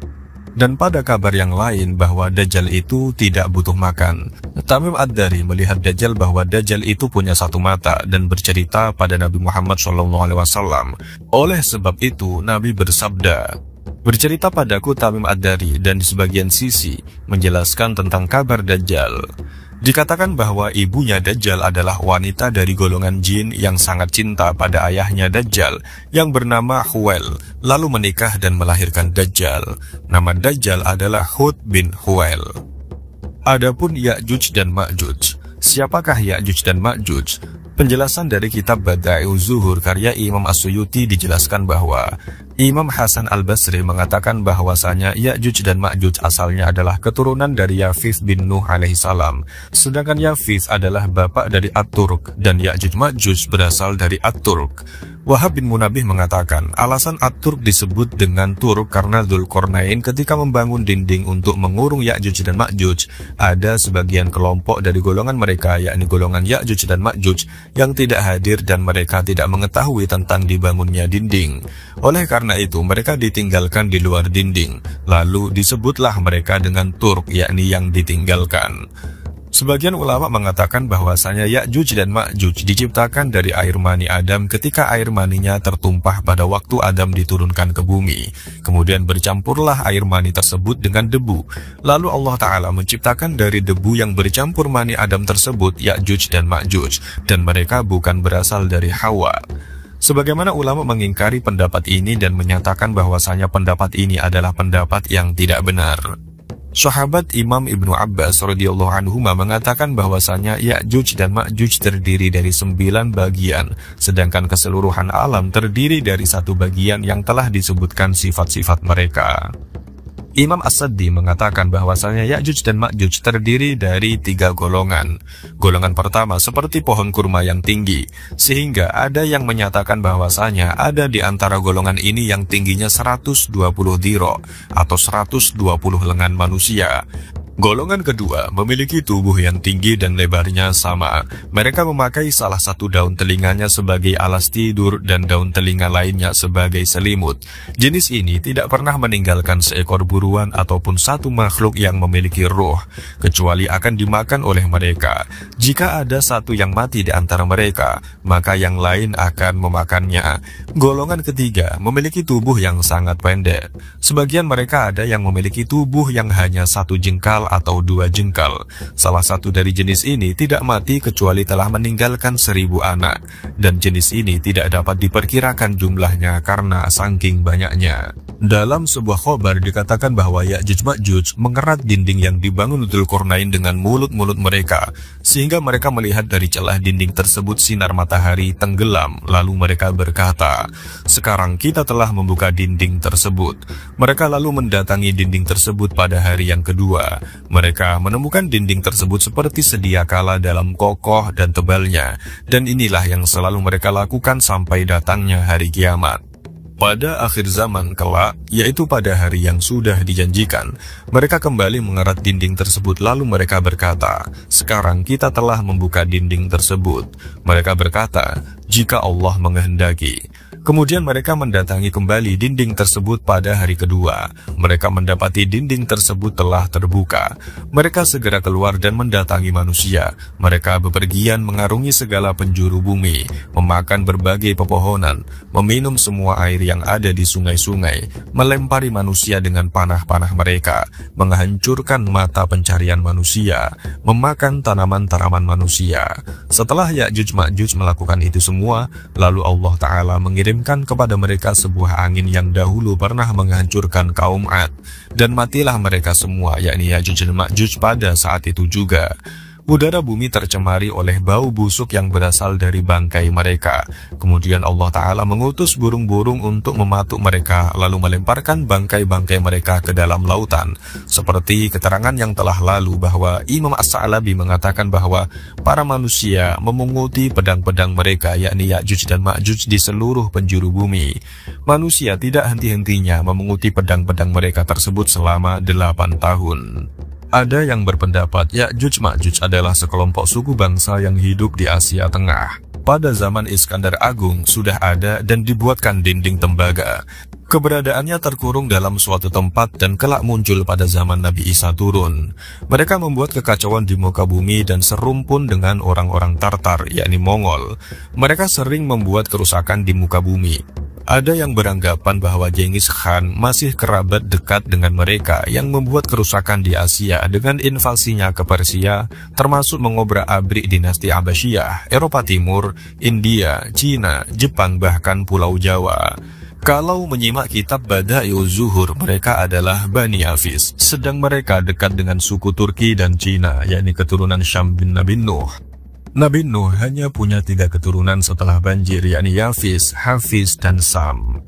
Dan pada kabar yang lain bahwa Dajjal itu tidak butuh makan. Tamim Ad-Dari melihat Dajjal bahwa Dajjal itu punya satu mata dan bercerita pada Nabi Muhammad SAW. Oleh sebab itu Nabi bersabda, "Bercerita padaku Tamim Ad-Dari dan di sebagian sisi menjelaskan tentang kabar Dajjal." Dikatakan bahwa ibunya Dajjal adalah wanita dari golongan jin yang sangat cinta pada ayahnya Dajjal yang bernama Huwail, lalu menikah dan melahirkan Dajjal. Nama Dajjal adalah Hud bin Huwail. Adapun Ya'juj dan Ma'juj. Siapakah Ya'juj dan Ma'juj? Penjelasan dari kitab Bada'i'uz Zuhur karya Imam As-Suyuti dijelaskan bahwa Imam Hasan Al-Basri mengatakan bahwasanya Ya'juj dan Ma'juj asalnya adalah keturunan dari Yafith bin Nuh alaihissalam. Sedangkan Yafith adalah bapak dari At-Turk dan Ya'juj Ma'juj berasal dari At-Turk. Wahab bin Munabih mengatakan alasan At-Turk disebut dengan Turk karena Dzulqarnain ketika membangun dinding untuk mengurung Ya'juj dan Ma'juj, ada sebagian kelompok dari golongan mereka yakni golongan Ya'juj dan Ma'juj yang tidak hadir dan mereka tidak mengetahui tentang dibangunnya dinding. Oleh karena itu mereka ditinggalkan di luar dinding, lalu disebutlah mereka dengan Turk yakni yang ditinggalkan. Sebagian ulama mengatakan bahwasanya Ya'juj dan Ma'juj diciptakan dari air mani Adam ketika air maninya tertumpah pada waktu Adam diturunkan ke bumi. Kemudian bercampurlah air mani tersebut dengan debu. Lalu Allah Ta'ala menciptakan dari debu yang bercampur mani Adam tersebut Ya'juj dan Ma'juj, dan mereka bukan berasal dari Hawa. Sebagaimana ulama mengingkari pendapat ini dan menyatakan bahwasanya pendapat ini adalah pendapat yang tidak benar. Sahabat Imam Ibnu Abbas radhiyallahu anhu mengatakan bahwasanya Ya'juj dan Ma'juj terdiri dari 9 bagian, sedangkan keseluruhan alam terdiri dari 1 bagian yang telah disebutkan sifat-sifat mereka. Imam As-Saddi mengatakan bahwasanya Ya'juj dan Ma'juj terdiri dari 3 golongan. Golongan pertama seperti pohon kurma yang tinggi, sehingga ada yang menyatakan bahwasanya ada di antara golongan ini yang tingginya 120 dhira atau 120 lengan manusia. Golongan kedua memiliki tubuh yang tinggi dan lebarnya sama. Mereka memakai salah satu daun telinganya sebagai alas tidur dan daun telinga lainnya sebagai selimut. Jenis ini tidak pernah meninggalkan seekor buruan ataupun satu makhluk yang memiliki ruh, kecuali akan dimakan oleh mereka. Jika ada satu yang mati di antara mereka, maka yang lain akan memakannya. Golongan ketiga memiliki tubuh yang sangat pendek. Sebagian mereka ada yang memiliki tubuh yang hanya 1 jengkal atau 2 jengkal. Salah satu dari jenis ini tidak mati kecuali telah meninggalkan 1000 anak, dan jenis ini tidak dapat diperkirakan jumlahnya karena saking banyaknya. Dalam sebuah khobar dikatakan bahwa Ya'juj Ma'juj mengerat dinding yang dibangun Dzulqarnain dengan mulut-mulut mereka, sehingga mereka melihat dari celah dinding tersebut sinar matahari tenggelam. Lalu mereka berkata, "Sekarang kita telah membuka dinding tersebut." Mereka lalu mendatangi dinding tersebut pada hari yang kedua. Mereka menemukan dinding tersebut seperti sedia kala dalam kokoh dan tebalnya, dan inilah yang selalu mereka lakukan sampai datangnya hari kiamat. Pada akhir zaman kelak, yaitu pada hari yang sudah dijanjikan, mereka kembali mengerat dinding tersebut lalu mereka berkata, "Sekarang kita telah membuka dinding tersebut." Mereka berkata, "Jika Allah menghendaki." Kemudian mereka mendatangi kembali dinding tersebut pada hari kedua. Mereka mendapati dinding tersebut telah terbuka. Mereka segera keluar dan mendatangi manusia. Mereka bepergian mengarungi segala penjuru bumi, memakan berbagai pepohonan, meminum semua air yang ada di sungai-sungai, melempari manusia dengan panah-panah mereka, menghancurkan mata pencarian manusia, memakan tanaman-tanaman manusia. Setelah Ya'juj Ma'juj melakukan itu semua, lalu Allah Ta'ala mengirim mengirimkan kepada mereka sebuah angin yang dahulu pernah menghancurkan kaum Ad, dan matilah mereka semua, yakni Ya'juj dan Ma'juj pada saat itu juga. Udara bumi tercemari oleh bau busuk yang berasal dari bangkai mereka. Kemudian Allah Ta'ala mengutus burung-burung untuk mematuk mereka, lalu melemparkan bangkai-bangkai mereka ke dalam lautan. Seperti keterangan yang telah lalu bahwa Imam As-Sa'labi mengatakan bahwa para manusia memunguti pedang-pedang mereka, yakni Ya'juj dan Ma'juj, di seluruh penjuru bumi. Manusia tidak henti-hentinya memunguti pedang-pedang mereka tersebut selama 8 tahun. Ada yang berpendapat Ya'juj Ma'juj adalah sekelompok suku bangsa yang hidup di Asia Tengah. Pada zaman Iskandar Agung sudah ada dan dibuatkan dinding tembaga. Keberadaannya terkurung dalam suatu tempat dan kelak muncul pada zaman Nabi Isa turun. Mereka membuat kekacauan di muka bumi dan serumpun dengan orang-orang Tartar, yakni Mongol. Mereka sering membuat kerusakan di muka bumi. Ada yang beranggapan bahwa Genghis Khan masih kerabat dekat dengan mereka yang membuat kerusakan di Asia dengan invasinya ke Persia, termasuk mengobrak-abrik dinasti Abbasiyah, Eropa Timur, India, Cina, Jepang, bahkan Pulau Jawa. Kalau menyimak kitab Bada'i'uz Zuhur, mereka adalah Bani Hafiz, sedang mereka dekat dengan suku Turki dan Cina, yakni keturunan Syam bin Nabi Nuh. Nabi Nuh hanya punya 3 keturunan setelah banjir, yakni Yafis, Hafiz, dan Sam.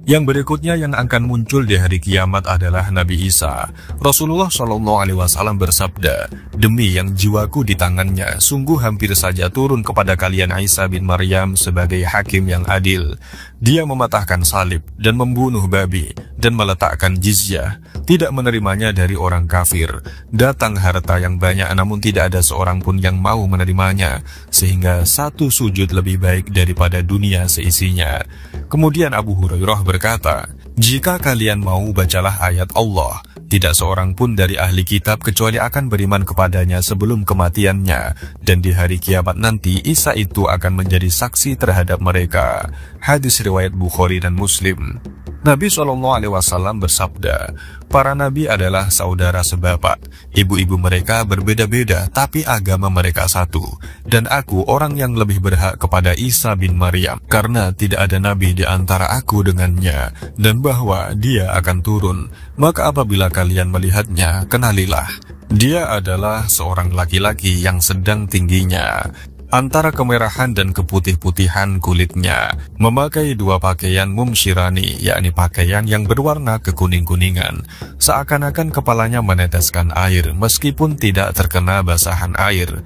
Yang berikutnya yang akan muncul di hari kiamat adalah Nabi Isa. Rasulullah SAW bersabda, "Demi yang jiwaku di tangannya, sungguh hampir saja turun kepada kalian Isa bin Maryam sebagai hakim yang adil. Dia mematahkan salib dan membunuh babi dan meletakkan jizyah, tidak menerimanya dari orang kafir. Datang harta yang banyak namun tidak ada seorang pun yang mau menerimanya, sehingga satu sujud lebih baik daripada dunia seisinya." Kemudian Abu Hurairah berkata, "Jika kalian mau, bacalah ayat Allah. Tidak seorang pun dari ahli kitab kecuali akan beriman kepadanya sebelum kematiannya, dan di hari kiamat nanti Isa itu akan menjadi saksi terhadap mereka." Hadis riwayat Bukhari dan Muslim. Nabi SAW bersabda, "Para nabi adalah saudara sebapak. Ibu-ibu mereka berbeda-beda, tapi agama mereka satu. Dan aku orang yang lebih berhak kepada Isa bin Maryam, karena tidak ada nabi di antara aku dengannya, dan bahwa dia akan turun. Maka apabila kalian melihatnya, kenalilah. Dia adalah seorang laki-laki yang sedang tingginya, antara kemerahan dan keputih-putihan kulitnya, memakai 2 pakaian mumsyirani, yakni pakaian yang berwarna kekuning-kuningan, seakan-akan kepalanya meneteskan air meskipun tidak terkena basahan air.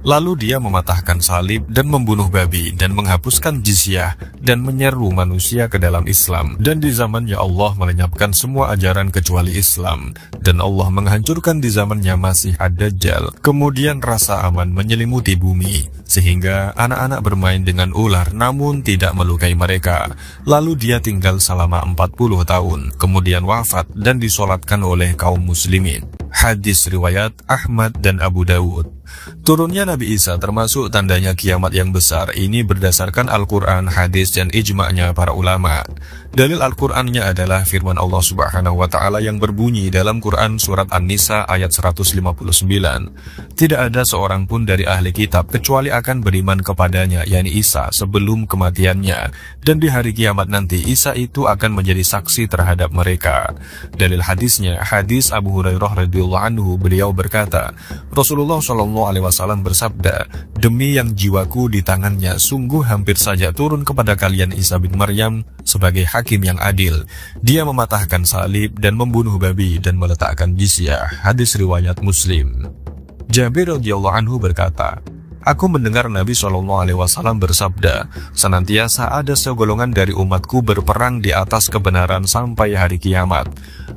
Lalu dia mematahkan salib dan membunuh babi dan menghapuskan jizyah dan menyeru manusia ke dalam Islam. Dan di zamannya Allah melenyapkan semua ajaran kecuali Islam, dan Allah menghancurkan di zamannya Masih ad-Dajjal. Kemudian rasa aman menyelimuti bumi, sehingga anak-anak bermain dengan ular namun tidak melukai mereka. Lalu dia tinggal selama 40 tahun, kemudian wafat dan disolatkan oleh kaum muslimin. Hadis riwayat Ahmad dan Abu Dawud. Turunnya Nabi Isa termasuk tandanya kiamat yang besar. Ini berdasarkan Al-Quran, hadis, dan ijma'nya para ulama. Dalil Al-Qurannya adalah firman Allah Subhanahu wa Ta'ala yang berbunyi dalam Quran Surat An-Nisa ayat 159. Tidak ada seorang pun dari ahli kitab kecuali akan beriman kepadanya, yakni Isa, sebelum kematiannya. Dan di hari kiamat nanti Isa itu akan menjadi saksi terhadap mereka. Dalil hadisnya, hadis Abu Hurairah radhiyallahu anhu, beliau berkata, Rasulullah SAW bersabda, "Demi yang jiwaku di tangannya, sungguh hampir saja turun kepada kalian Isa bin Maryam sebagai hakim yang adil. Dia mematahkan salib dan membunuh babi dan meletakkan jizyah." Hadis riwayat Muslim. Jabir radhiyallahu anhu berkata, "Aku mendengar Nabi SAW bersabda, senantiasa ada segolongan dari umatku berperang di atas kebenaran sampai hari kiamat."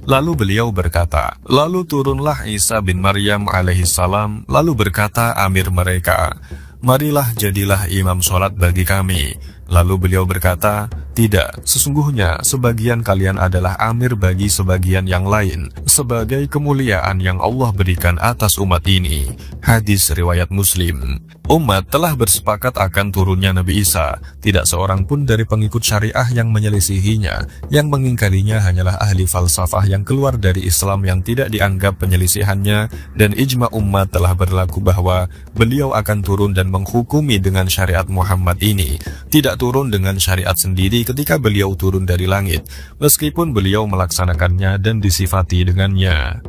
Lalu beliau berkata, "Lalu turunlah Isa bin Maryam alaihissalam, lalu berkata amir mereka, 'Marilah jadilah imam sholat bagi kami.' Lalu beliau berkata, 'Tidak, sesungguhnya sebagian kalian adalah amir bagi sebagian yang lain, sebagai kemuliaan yang Allah berikan atas umat ini.'" Hadis riwayat Muslim. Umat telah bersepakat akan turunnya Nabi Isa. Tidak seorang pun dari pengikut syariah yang menyelisihinya. Yang mengingkarinya hanyalah ahli falsafah yang keluar dari Islam yang tidak dianggap penyelisihannya, dan ijma umat telah berlaku bahwa beliau akan turun dan menghukumi dengan syariat Muhammad ini. Tidak tidak turun dengan syariat sendiri ketika beliau turun dari langit, meskipun beliau melaksanakannya dan disifati dengannya.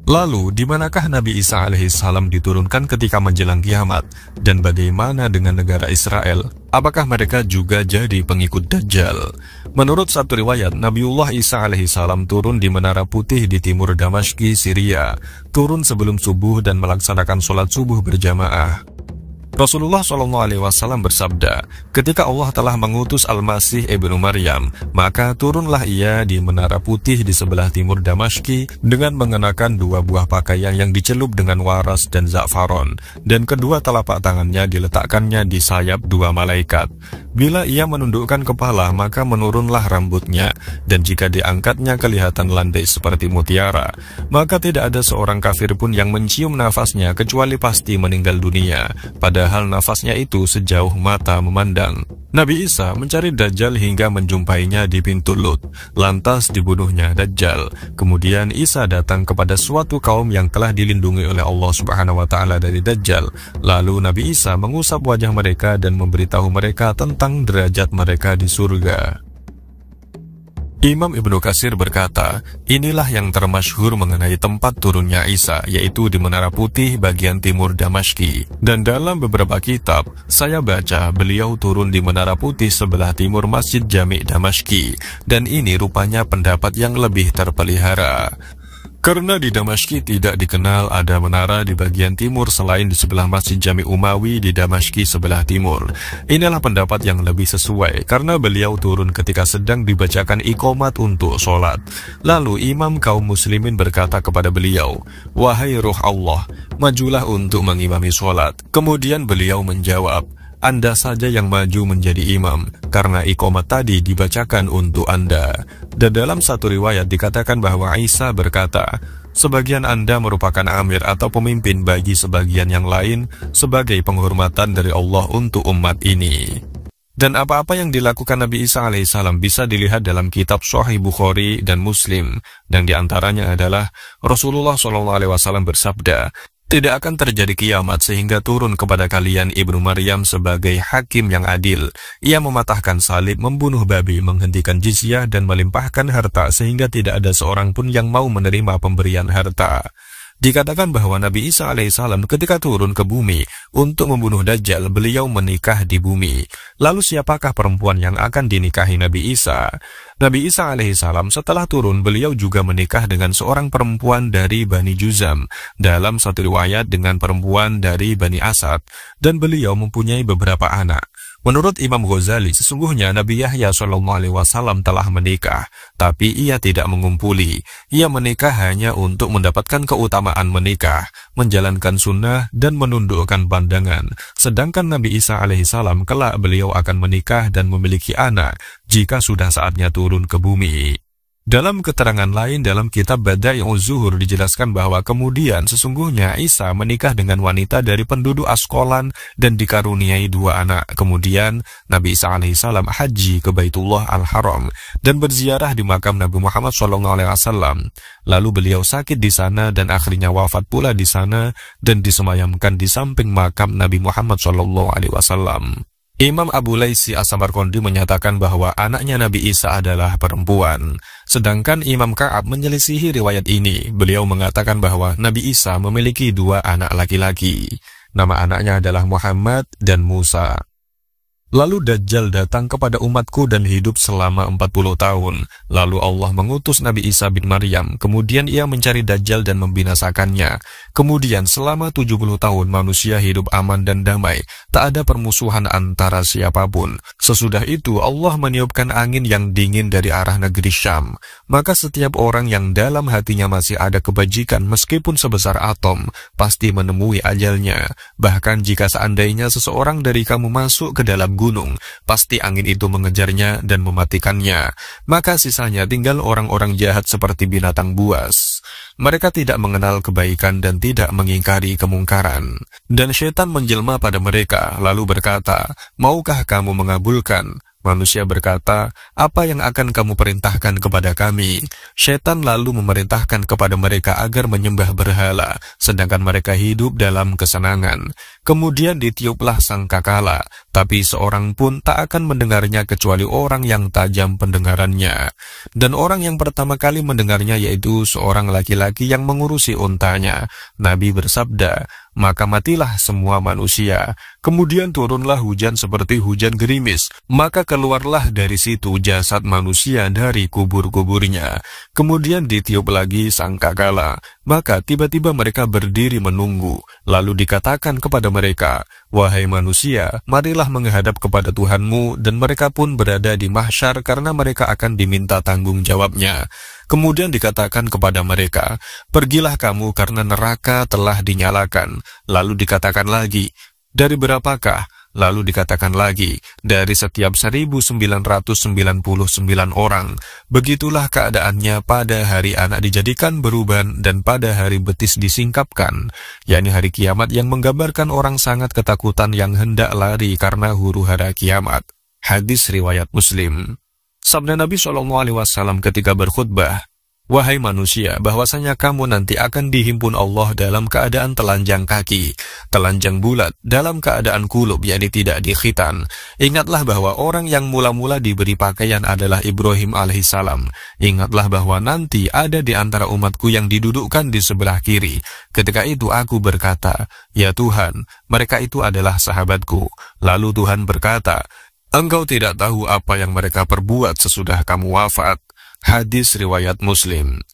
Lalu, di manakah Nabi Isa alaihissalam diturunkan ketika menjelang kiamat? Dan bagaimana dengan negara Israel? Apakah mereka juga jadi pengikut Dajjal? Menurut satu riwayat, Nabiullah Isa alaihissalam turun di Menara Putih di timur Damashki, Syria, turun sebelum subuh dan melaksanakan sholat subuh berjamaah. Rasulullah SAW bersabda, ketika Allah telah mengutus Al-Masih ibnu Maryam, maka turunlah ia di Menara Putih di sebelah timur Damashki dengan mengenakan 2 buah pakaian yang dicelup dengan waras dan za'faron, dan kedua telapak tangannya diletakkannya di sayap 2 malaikat. Bila ia menundukkan kepala, maka menurunlah rambutnya, dan jika diangkatnya kelihatan landai seperti mutiara. Maka tidak ada seorang kafir pun yang mencium nafasnya kecuali pasti meninggal dunia, padahal nafasnya itu sejauh mata memandang. Nabi Isa mencari Dajjal hingga menjumpainya di pintu Lut, lantas dibunuhnya Dajjal. Kemudian Isa datang kepada suatu kaum yang telah dilindungi oleh Allah Subhanahu wa Ta'ala dari Dajjal. Lalu Nabi Isa mengusap wajah mereka dan memberitahu mereka tentang derajat mereka di surga. Imam Ibnu Katsir berkata, inilah yang termasyhur mengenai tempat turunnya Isa, yaitu di Menara Putih bagian timur Damashki. Dan dalam beberapa kitab, saya baca beliau turun di Menara Putih sebelah timur Masjid Jami' Damashki, dan ini rupanya pendapat yang lebih terpelihara. Karena di Damashki tidak dikenal ada menara di bagian timur selain di sebelah Masjid Jami' Umawi di Damashki sebelah timur. Inilah pendapat yang lebih sesuai, karena beliau turun ketika sedang dibacakan iqomat untuk sholat. Lalu imam kaum muslimin berkata kepada beliau, "Wahai ruh Allah, majulah untuk mengimami sholat." Kemudian beliau menjawab, "Anda saja yang maju menjadi imam, karena iqomat tadi dibacakan untuk Anda." Dan dalam satu riwayat dikatakan bahwa Isa berkata, "Sebagian Anda merupakan amir atau pemimpin bagi sebagian yang lain sebagai penghormatan dari Allah untuk umat ini." Dan apa-apa yang dilakukan Nabi Isa alaihissalam bisa dilihat dalam kitab Sahih Bukhari dan Muslim, dan diantaranya adalah Rasulullah SAW bersabda, "Tidak akan terjadi kiamat sehingga turun kepada kalian Ibnu Maryam sebagai hakim yang adil. Ia mematahkan salib, membunuh babi, menghentikan jizyah, dan melimpahkan harta sehingga tidak ada seorang pun yang mau menerima pemberian harta." Dikatakan bahwa Nabi Isa alaihissalam ketika turun ke bumi untuk membunuh Dajjal, beliau menikah di bumi. Lalu siapakah perempuan yang akan dinikahi Nabi Isa? Nabi Isa alaihissalam setelah turun, beliau juga menikah dengan seorang perempuan dari Bani Juzam, dalam satu riwayat dengan perempuan dari Bani Asad, dan beliau mempunyai beberapa anak. Menurut Imam Ghazali, sesungguhnya Nabi Yahya SAW telah menikah, tapi ia tidak mengumpuli. Ia menikah hanya untuk mendapatkan keutamaan menikah, menjalankan sunnah, dan menundukkan pandangan. Sedangkan Nabi Isa alaihissalam kelak beliau akan menikah dan memiliki anak jika sudah saatnya turun ke bumi. Dalam keterangan lain dalam kitab Bada'i'uz Zuhur dijelaskan bahwa kemudian sesungguhnya Isa menikah dengan wanita dari penduduk Askolan dan dikaruniai 2 anak. Kemudian Nabi Isa alaihissalam haji ke Baitullah Al-Haram dan berziarah di makam Nabi Muhammad SAW. Lalu beliau sakit di sana dan akhirnya wafat pula di sana dan disemayamkan di samping makam Nabi Muhammad SAW. Imam Abu Laisi As-Samarqandi menyatakan bahwa anaknya Nabi Isa adalah perempuan. Sedangkan Imam Ka'ab menyelisihi riwayat ini. Beliau mengatakan bahwa Nabi Isa memiliki 2 anak laki-laki. Nama anaknya adalah Muhammad dan Musa. Lalu Dajjal datang kepada umatku dan hidup selama 40 tahun. Lalu Allah mengutus Nabi Isa bin Maryam. Kemudian ia mencari Dajjal dan membinasakannya. Kemudian selama 70 tahun manusia hidup aman dan damai. Tak ada permusuhan antara siapapun. Sesudah itu Allah meniupkan angin yang dingin dari arah negeri Syam. Maka setiap orang yang dalam hatinya masih ada kebajikan meskipun sebesar atom, pasti menemui ajalnya. Bahkan jika seandainya seseorang dari kamu masuk ke dalam gunung, pasti angin itu mengejarnya dan mematikannya. Maka sisanya tinggal orang-orang jahat seperti binatang buas. Mereka tidak mengenal kebaikan dan tidak mengingkari kemungkaran. Dan syaitan menjelma pada mereka, lalu berkata, "Maukah kamu mengabulkan?" Manusia berkata, "Apa yang akan kamu perintahkan kepada kami?" Syaitan lalu memerintahkan kepada mereka agar menyembah berhala, sedangkan mereka hidup dalam kesenangan. Kemudian ditiuplah sangkakala, tapi seorang pun tak akan mendengarnya kecuali orang yang tajam pendengarannya. Dan orang yang pertama kali mendengarnya yaitu seorang laki-laki yang mengurusi untanya. Nabi bersabda, "Maka matilah semua manusia." Kemudian turunlah hujan seperti hujan gerimis, maka keluarlah dari situ jasad manusia dari kubur-kuburnya. Kemudian ditiup lagi sangkakala, maka tiba-tiba mereka berdiri menunggu. Lalu dikatakan kepada mereka, "Wahai manusia, marilah menghadap kepada Tuhanmu," dan mereka pun berada di mahsyar karena mereka akan diminta tanggung jawabnya. Kemudian dikatakan kepada mereka, "Pergilah kamu karena neraka telah dinyalakan." Lalu dikatakan lagi, "Dari berapakah?" Lalu dikatakan lagi, "Dari setiap 1999 orang." Begitulah keadaannya pada hari anak dijadikan beruban dan pada hari betis disingkapkan, yakni hari kiamat yang menggambarkan orang sangat ketakutan yang hendak lari karena huru-hara kiamat. Hadis riwayat Muslim. Sabda Nabi SAW ketika berkhutbah, "Wahai manusia, bahwasanya kamu nanti akan dihimpun Allah dalam keadaan telanjang kaki, telanjang bulat, dalam keadaan kulub, yakni tidak dikhitan. Ingatlah bahwa orang yang mula-mula diberi pakaian adalah Ibrahim alaihissalam. Ingatlah bahwa nanti ada di antara umatku yang didudukkan di sebelah kiri. Ketika itu aku berkata, 'Ya Tuhan, mereka itu adalah sahabatku.' Lalu Tuhan berkata, 'Engkau tidak tahu apa yang mereka perbuat sesudah kamu wafat.'" Hadis riwayat Muslim.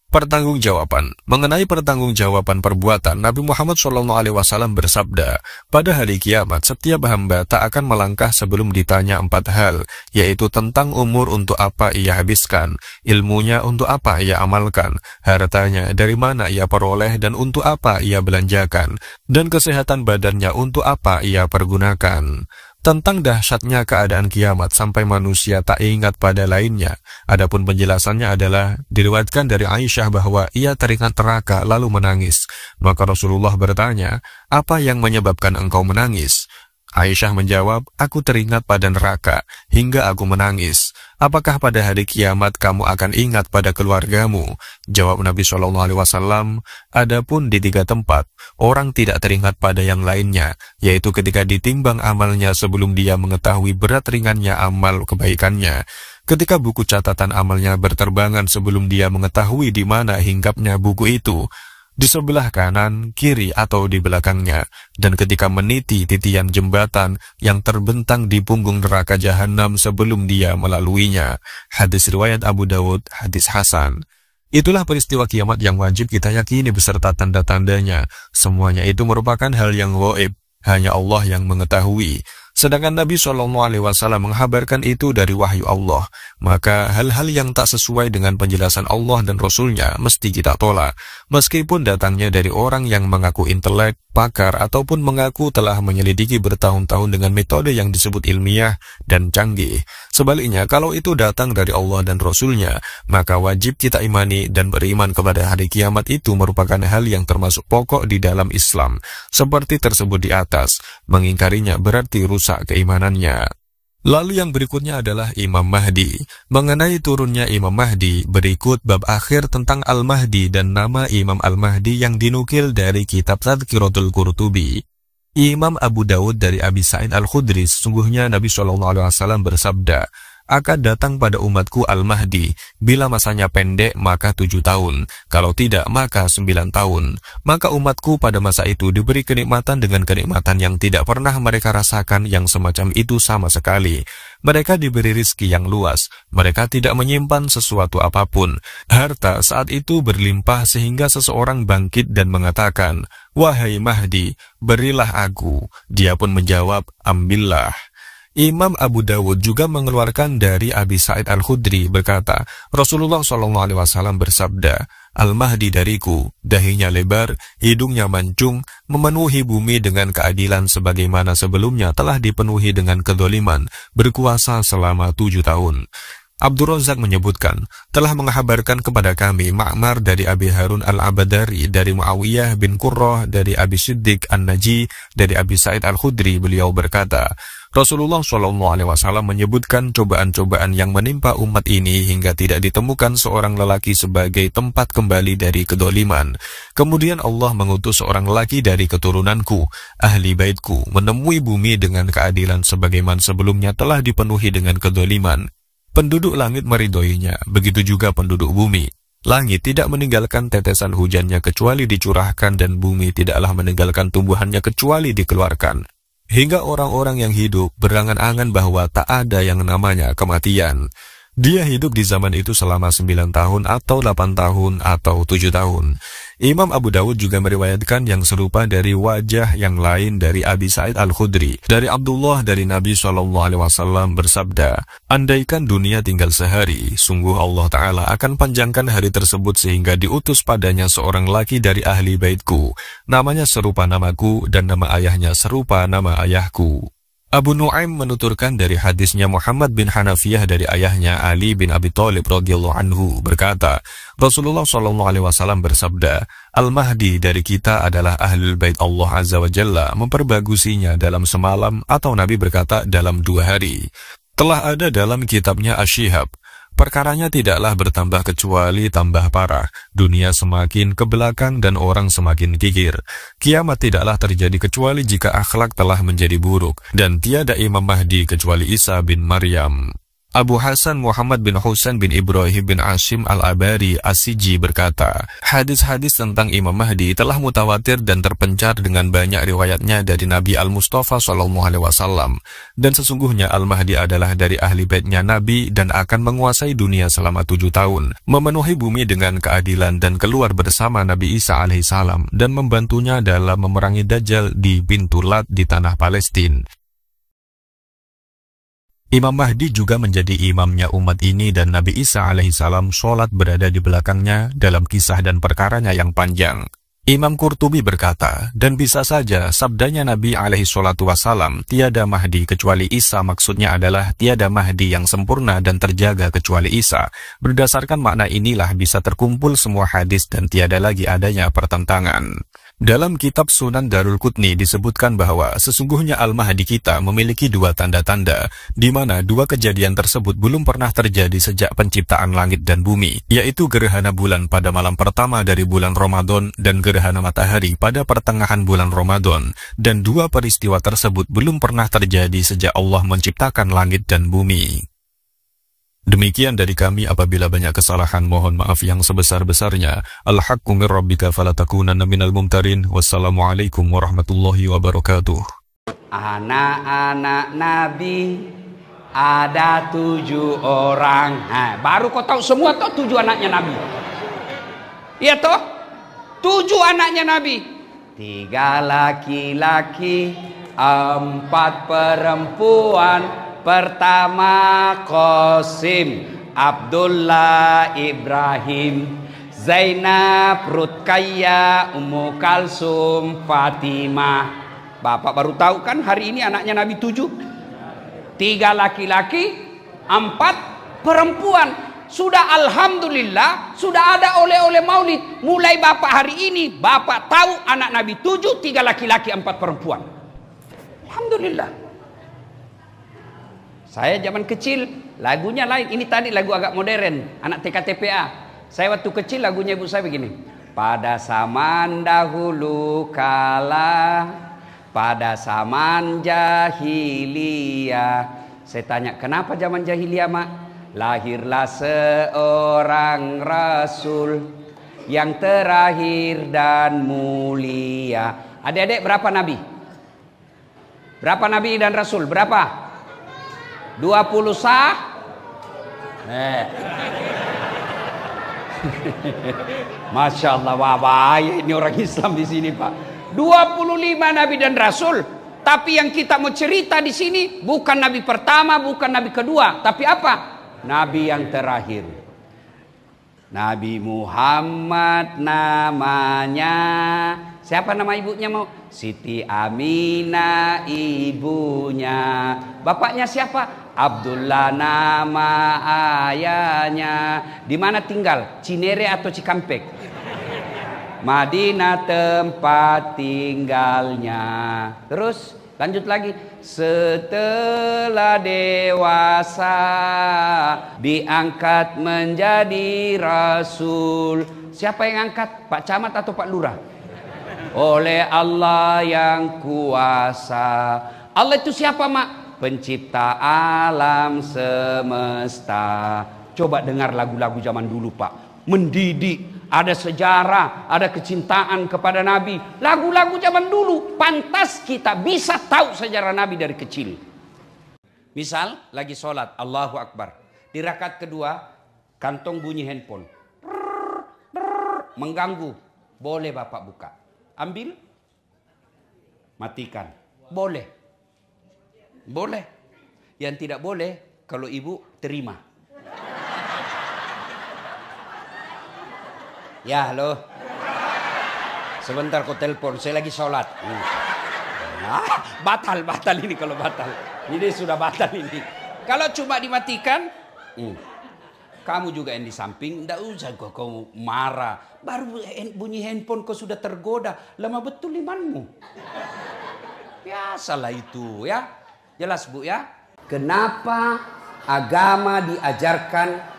Pertanggungjawaban. Mengenai pertanggungjawaban perbuatan, Nabi Muhammad SAW bersabda, "Pada hari kiamat, setiap hamba tak akan melangkah sebelum ditanya 4 hal, yaitu tentang umur untuk apa ia habiskan, ilmunya untuk apa ia amalkan, hartanya dari mana ia peroleh dan untuk apa ia belanjakan, dan kesehatan badannya untuk apa ia pergunakan." Tentang dahsyatnya keadaan kiamat sampai manusia tak ingat pada lainnya. Adapun penjelasannya adalah diriwayatkan dari Aisyah bahwa ia teringat neraka lalu menangis. Maka Rasulullah bertanya, "Apa yang menyebabkan engkau menangis?" Aisyah menjawab, "Aku teringat pada neraka hingga aku menangis." "Apakah pada hari kiamat kamu akan ingat pada keluargamu?" Jawab Nabi SAW, "Adapun di 3 tempat, orang tidak teringat pada yang lainnya, yaitu ketika ditimbang amalnya sebelum dia mengetahui berat ringannya amal kebaikannya, ketika buku catatan amalnya berterbangan sebelum dia mengetahui di mana hinggapnya buku itu, di sebelah kanan, kiri, atau di belakangnya, dan ketika meniti titian jembatan yang terbentang di punggung neraka jahanam sebelum dia melaluinya." Hadis riwayat Abu Dawud, hadis Hasan. Itulah peristiwa kiamat yang wajib kita yakini beserta tanda-tandanya. Semuanya itu merupakan hal yang gaib, hanya Allah yang mengetahui. Sedangkan Nabi SAW menghabarkan itu dari wahyu Allah, maka hal-hal yang tak sesuai dengan penjelasan Allah dan Rasulnya mesti kita tolak, meskipun datangnya dari orang yang mengaku intelek, pakar, ataupun mengaku telah menyelidiki bertahun-tahun dengan metode yang disebut ilmiah dan canggih. Sebaliknya, kalau itu datang dari Allah dan Rasulnya, maka wajib kita imani dan beriman kepada hari kiamat itu merupakan hal yang termasuk pokok di dalam Islam, seperti tersebut di atas. Mengingkarinya berarti rusak keimanannya. Lalu yang berikutnya adalah Imam Mahdi. Mengenai turunnya Imam Mahdi, berikut bab akhir tentang Al-Mahdi dan nama Imam Al-Mahdi yang dinukil dari kitab Tadhkiratul Qurtubi. Imam Abu Dawud dari Abi Sa'id Al-Khudri, sesungguhnya Nabi SAW bersabda, "Akan datang pada umatku Al-Mahdi, bila masanya pendek maka 7 tahun, kalau tidak maka 9 tahun. Maka umatku pada masa itu diberi kenikmatan dengan kenikmatan yang tidak pernah mereka rasakan yang semacam itu sama sekali. Mereka diberi rizki yang luas, mereka tidak menyimpan sesuatu apapun. Harta saat itu berlimpah sehingga seseorang bangkit dan mengatakan, 'Wahai Mahdi, berilah aku.' Dia pun menjawab, 'Ambillah.'" Imam Abu Dawud juga mengeluarkan dari Abi Sa'id Al-Khudri berkata, Rasulullah SAW bersabda, "Al-Mahdi dariku, dahinya lebar, hidungnya mancung, memenuhi bumi dengan keadilan sebagaimana sebelumnya telah dipenuhi dengan kedoliman, berkuasa selama 7 tahun. Abdur Razak menyebutkan, telah menghabarkan kepada kami Ma'mar dari Abi Harun Al-Abadari, dari Muawiyah bin Qurrah, dari Abi Siddiq An-Naji, dari Abi Sa'id Al-Khudri, beliau berkata, Rasulullah SAW menyebutkan cobaan-cobaan yang menimpa umat ini hingga tidak ditemukan seorang lelaki sebagai tempat kembali dari kedoliman. Kemudian Allah mengutus seorang lelaki dari keturunanku, ahli baitku, menemui bumi dengan keadilan sebagaimana sebelumnya telah dipenuhi dengan kedoliman. Penduduk langit meridhoinya, begitu juga penduduk bumi. Langit tidak meninggalkan tetesan hujannya kecuali dicurahkan dan bumi tidaklah meninggalkan tumbuhannya kecuali dikeluarkan. Hingga orang-orang yang hidup berangan-angan bahwa tak ada yang namanya kematian. Dia hidup di zaman itu selama 9 tahun atau 8 tahun atau 7 tahun. Imam Abu Dawud juga meriwayatkan yang serupa dari wajah yang lain dari Abi Sa'id Al-Khudri. Dari Abdullah dari Nabi SAW bersabda, andaikan dunia tinggal sehari, sungguh Allah Ta'ala akan panjangkan hari tersebut sehingga diutus padanya seorang laki dari ahli baitku. Namanya serupa namaku dan nama ayahnya serupa nama ayahku. Abu Nu'aim menuturkan dari hadisnya Muhammad bin Hanafiyah dari ayahnya Ali bin Abi Thalib radhiyallahu anhu berkata, Rasulullah SAW bersabda, Al-Mahdi dari kita adalah ahlul bait Allah Azza wa Jalla, memperbagusinya dalam semalam atau Nabi berkata dalam 2 hari. Telah ada dalam kitabnya Asy-Syihab, perkaranya tidaklah bertambah kecuali tambah parah. Dunia semakin ke belakang dan orang semakin kikir. Kiamat tidaklah terjadi kecuali jika akhlak telah menjadi buruk. Dan tiada Imam Mahdi kecuali Isa bin Maryam. Abu Hasan Muhammad bin Husain bin Ibrahim bin Ashim al-Abari As-Siji berkata, hadis-hadis tentang Imam Mahdi telah mutawatir dan terpencar dengan banyak riwayatnya dari Nabi Al-Mustafa SAW. Dan sesungguhnya Al-Mahdi adalah dari ahli baitnya Nabi dan akan menguasai dunia selama 7 tahun, memenuhi bumi dengan keadilan dan keluar bersama Nabi Isa alaihissalam dan membantunya dalam memerangi Dajjal di pintu Lat di tanah Palestina. Imam Mahdi juga menjadi imamnya umat ini dan Nabi Isa alaihissalam sholat berada di belakangnya dalam kisah dan perkaranya yang panjang. Imam Qurtubi berkata, dan bisa saja sabdanya Nabi alaihissalam, tiada Mahdi kecuali Isa, maksudnya adalah tiada Mahdi yang sempurna dan terjaga kecuali Isa. Berdasarkan makna inilah bisa terkumpul semua hadis dan tiada lagi adanya pertentangan. Dalam kitab Sunan Darul Qutni disebutkan bahwa sesungguhnya Al-Mahdi kita memiliki 2 tanda-tanda, di mana 2 kejadian tersebut belum pernah terjadi sejak penciptaan langit dan bumi, yaitu gerhana bulan pada malam pertama dari bulan Ramadan dan gerhana matahari pada pertengahan bulan Ramadan, dan 2 peristiwa tersebut belum pernah terjadi sejak Allah menciptakan langit dan bumi. Demikian dari kami, apabila banyak kesalahan mohon maaf yang sebesar-besarnya. Al-haqqu min rabbika falatakunanna minal mumtarin. Wassalamualaikum warahmatullahi wabarakatuh. Anak-anak Nabi ada 7 orang. Nah, baru kau tahu semua toh 7 anaknya Nabi. Iya toh? 7 anaknya Nabi. 3 laki-laki, 4 perempuan. Pertama Qasim, Abdullah, Ibrahim, Zainab, Rutkaya, Ummu Kalsum, Fatimah. Bapak baru tahu kan hari ini anaknya Nabi 7. 3 laki-laki, 4 perempuan. Sudah alhamdulillah, sudah ada oleh-oleh maulid. Mulai bapak hari ini, bapak tahu anak Nabi 7, 3 laki-laki, 4 perempuan. Alhamdulillah. Saya zaman kecil lagunya lain. Ini tadi lagu agak modern, anak TKTPA. Saya waktu kecil lagunya ibu saya begini. Pada zaman dahulu kala, pada zaman jahiliyah. Saya tanya, kenapa zaman jahiliyah, Mak? Lahirlah seorang rasul yang terakhir dan mulia. Adik-adik, berapa nabi? Berapa nabi dan rasul? Berapa? 20 sah. Masya Allah, wah, ini orang Islam di sini, Pak. 25 nabi dan rasul. Tapi yang kita mau cerita di sini bukan nabi pertama, bukan nabi kedua, tapi apa? Nabi yang terakhir. Nabi Muhammad namanya. Siapa nama ibunya mau? Siti Aminah ibunya. Bapaknya siapa? Abdullah nama ayahnya. Di mana tinggal? Cinere atau Cikampek? Madinah tempat tinggalnya. Terus Lanjut lagi. Setelah dewasa diangkat menjadi rasul. Siapa yang angkat? Pak Camat atau Pak Lurah? Oleh Allah yang kuasa. Allah itu siapa, Mak? Pencipta alam semesta. Coba dengar lagu-lagu zaman dulu, Pak. Mendidik, ada sejarah, ada kecintaan kepada Nabi. Lagu-lagu zaman dulu, pantas kita bisa tahu sejarah Nabi dari kecil. Misal, lagi sholat, Allahu Akbar. Di rakaat kedua, kantong bunyi handphone. Mengganggu. Boleh Bapak buka. Ambil. Matikan. Boleh. Boleh. Yang tidak boleh, kalau ibu terima. Ya, halo. Sebentar kau telepon, saya lagi sholat. Batal ini kalau batal. Ini sudah batal ini. Kalau cuma dimatikan, kamu juga yang di samping, tidak usah kau marah. Baru bunyi handphone kau sudah tergoda. Lama betul imanmu. Biasalah itu ya. Jelas Bu ya. Kenapa agama diajarkan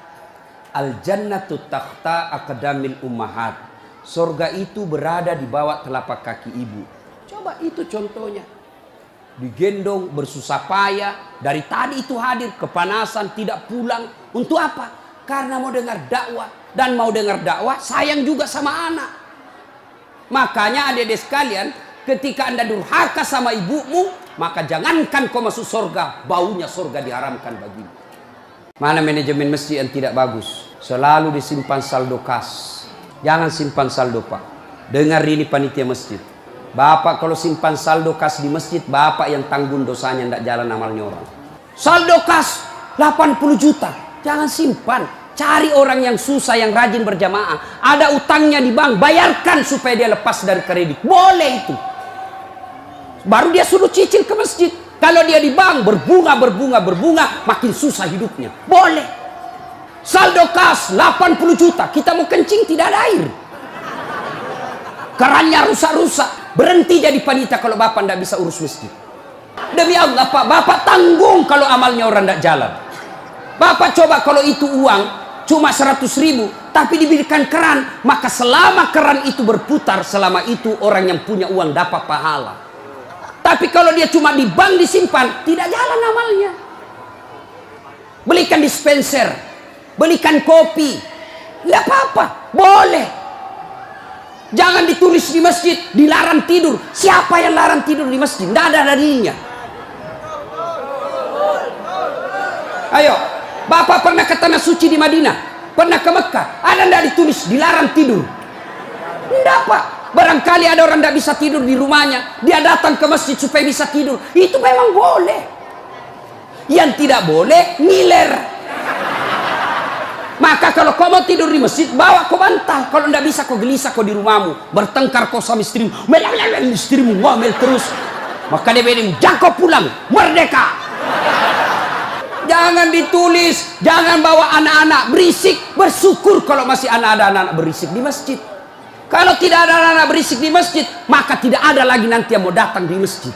al-jannatu takhta aqdamil ummahat? Surga itu berada di bawah telapak kaki ibu. Coba itu contohnya. Digendong bersusah payah. Dari tadi itu hadir kepanasan tidak pulang. Untuk apa? Karena mau dengar dakwah. Dan mau dengar dakwah sayang juga sama anak. Makanya adik-adik sekalian, ketika Anda durhaka sama ibumu, maka jangankan kau masuk surga, baunya surga diharamkan bagimu. Mana manajemen masjid yang tidak bagus? Selalu disimpan saldo kas. Jangan simpan saldo, Pak. Dengar ini panitia masjid. Bapak kalau simpan saldo kas di masjid, Bapak yang tanggung dosanya, tidak jalan amalnya orang. Saldo kas 80 juta. Jangan simpan. Cari orang yang susah, yang rajin berjamaah. Ada utangnya di bank, bayarkan supaya dia lepas dari kredit. Boleh itu. Baru dia suruh cicil ke masjid. Kalau dia di bank berbunga, makin susah hidupnya. Boleh. Saldo kas 80 juta. Kita mau kencing tidak ada air. Kerannya rusak-rusak. Berhenti jadi panitia kalau Bapak tidak bisa urus masjid. Demi Allah Pak, Bapak tanggung kalau amalnya orang tidak jalan. Bapak coba kalau itu uang cuma 100.000, tapi diberikan keran, maka selama keran itu berputar, selama itu orang yang punya uang dapat pahala. Tapi kalau dia cuma di bank disimpan, tidak jalan amalnya. Belikan dispenser, belikan kopi, tidak apa-apa, boleh. Jangan ditulis di masjid, dilarang tidur. Siapa yang larang tidur di masjid? Tidak ada dalilnya. Ayo, Bapak pernah ke tanah suci di Madinah, pernah ke Mekah, ada tidak ditulis dilarang tidur? Tidak Pak. Barangkali ada orang tidak bisa tidur di rumahnya, dia datang ke masjid supaya bisa tidur. Itu memang boleh. Yang tidak boleh ngiler. Maka kalau kau mau tidur di masjid, bawa kau bantal. Kalau tidak bisa kau gelisah kau di rumahmu, bertengkar kau sama istrimu, istrimu ngomel terus. Maka dia bilang, jangan kau pulang, merdeka. Jangan ditulis, jangan bawa anak-anak berisik. Bersyukur kalau masih ada anak-anak berisik di masjid. Kalau tidak ada anak-anak berisik di masjid, maka tidak ada lagi nanti yang mau datang di masjid.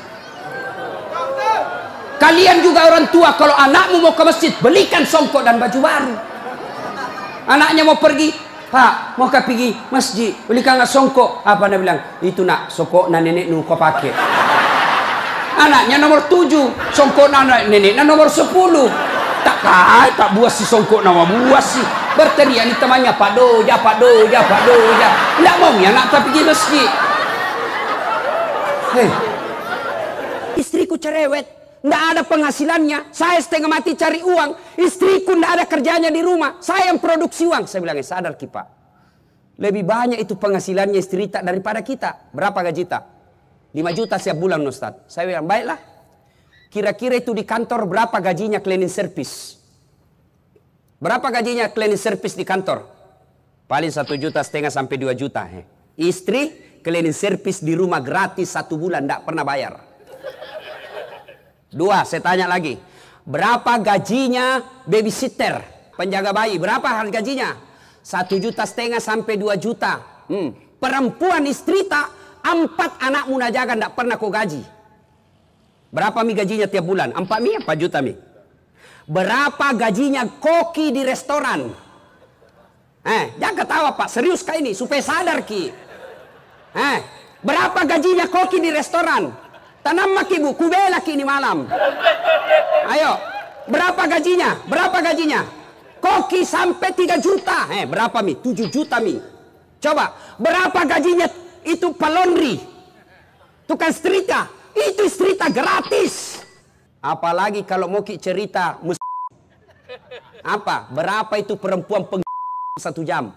Kalian juga orang tua, kalau anakmu mau ke masjid, belikan songkok dan baju baru. Anaknya mau pergi, Pak, mau pergi masjid, belikan nggak songkok? Apa dia bilang? Itu nak, songkok nenek nu kau pakai. Anaknya nomor 7, songkok nenek nomor 10. Tak buas si songkok nama buas sih. Berteriak ni temannya, Pak Doja. Tidak mau ya nak tak pergi masjid. Hei, istriku cerewet, tidak ada penghasilannya. Saya setengah mati cari uang. Istriku tidak ada kerjanya di rumah. Saya yang produksi uang. Saya bilang, sadar Ki Pak. Lebih banyak itu penghasilannya istri tak daripada kita. Berapa gaji tak? 5 juta setiap bulan Ustaz. Saya bilang, baiklah. Kira-kira itu di kantor berapa gajinya cleaning service? Berapa gajinya cleaning service di kantor? Paling 1,5 juta sampai 2 juta. Istri cleaning service di rumah gratis 1 bulan, tidak pernah bayar. 2, saya tanya lagi. Berapa gajinya babysitter, penjaga bayi? Berapa gajinya? 1,5 juta sampai 2 juta. Perempuan istri tak, 4 anak munajaga tidak pernah kau gaji. Berapa mi gajinya tiap bulan? 4 mi, 4 juta mi. Berapa gajinya koki di restoran? Jangan ketawa Pak, serius kah ini? Supaya sadar ki. Berapa gajinya koki di restoran? Tanam maki bu, kubela ki ini malam. Ayo, berapa gajinya? Berapa gajinya? Koki sampai 3 juta. Berapa mi? 7 juta mi. Coba, berapa gajinya itu palondri? Tukang setrika. Itu setrika gratis. Apalagi kalau mau ki cerita apa? Berapa itu perempuan 1 jam?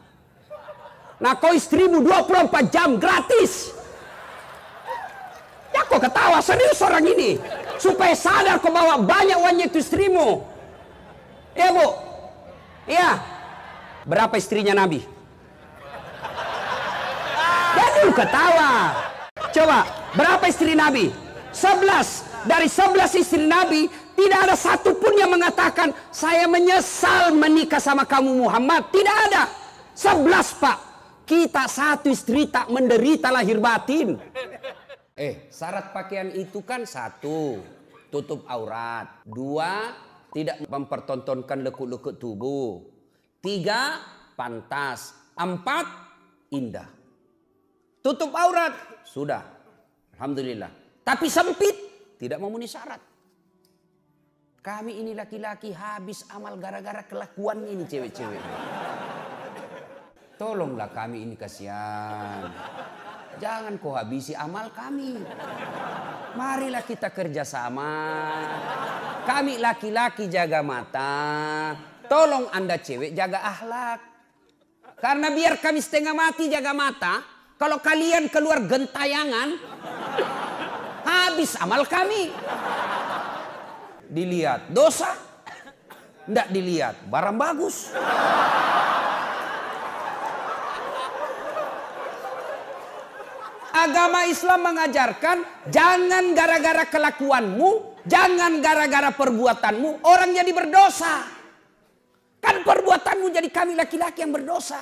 Nah kau istrimu 24 jam gratis. Ya kau ketawa, serius orang ini. Supaya sadar kau bawa banyak uangnya itu istrimu. Iya bu? Iya. Berapa istrinya Nabi? Jadi ketawa. Coba, berapa istri Nabi? 11. Dari 11 istri Nabi, tidak ada satupun yang mengatakan, saya menyesal menikah sama kamu Muhammad. Tidak ada. 11 Pak. Kita satu istri tak menderita lahir batin. Syarat pakaian itu kan 1, tutup aurat. 2, tidak mempertontonkan lekuk-lekuk tubuh. 3, pantas. 4, indah. Tutup aurat, sudah. Alhamdulillah. Tapi sempit, tidak memenuhi syarat. Kami ini laki-laki habis amal gara-gara kelakuannya ini cewek-cewek. Tolonglah kami ini, kasihan. Jangan kau habisi amal kami. Marilah kita kerjasama. Kami laki-laki jaga mata. Tolong Anda cewek jaga akhlak. Karena biar kami setengah mati jaga mata, kalau kalian keluar gentayangan, habis amal kami. Dilihat dosa, tidak dilihat barang bagus. Agama Islam mengajarkan jangan gara-gara kelakuanmu, jangan gara-gara perbuatanmu orang jadi berdosa. Kan perbuatanmu jadi kami laki-laki yang berdosa.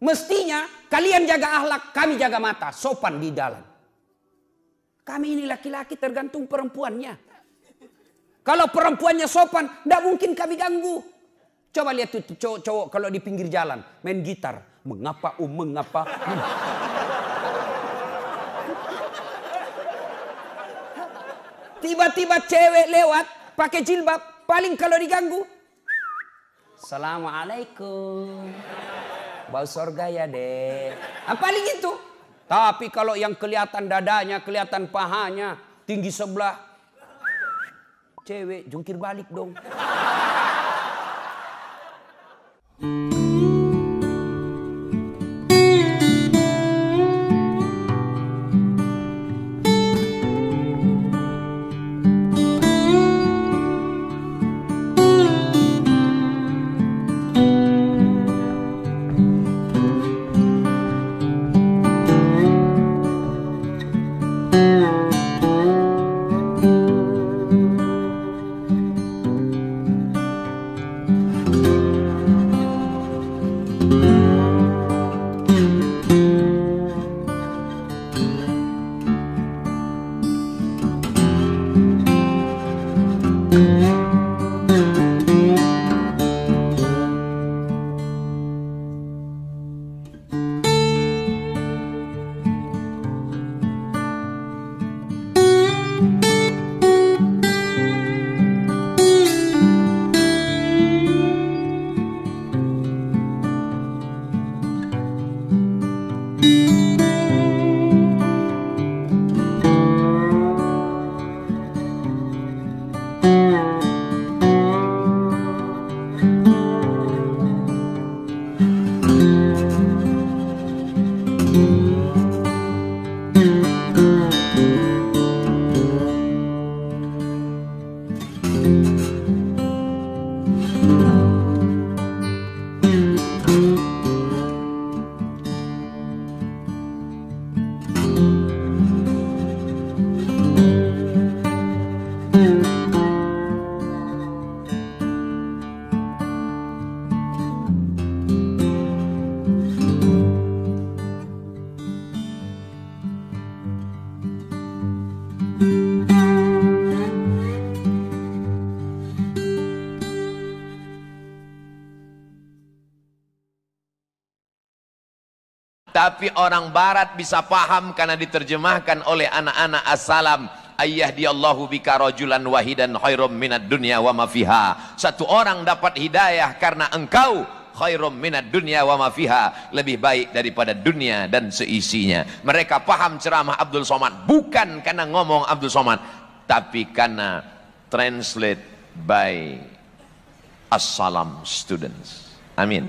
Mestinya kalian jaga akhlak, kami jaga mata, sopan di dalam. Kami ini laki-laki tergantung perempuannya. Kalau perempuannya sopan, tidak mungkin kami ganggu. Coba lihat tuh cowok-cowok kalau di pinggir jalan main gitar, mengapa mengapa. Tiba-tiba cewek lewat pakai jilbab, paling kalau diganggu, Assalamualaikum, bau surga ya deh. Paling itu. Tapi kalau yang kelihatan dadanya, kelihatan pahanya, tinggi sebelah, cewek jungkir balik dong. Tapi orang barat bisa paham karena diterjemahkan oleh anak-anak as-salam. Ayyahdiyallahu bika rajulan wahidan khairum minad dunya wa ma fiha. Satu orang dapat hidayah karena engkau, khairum minad dunya wa ma fiha, lebih baik daripada dunia dan seisinya. Mereka paham ceramah Abdul Somad bukan karena ngomong Abdul Somad, tapi karena translate by as-salam students. Amin.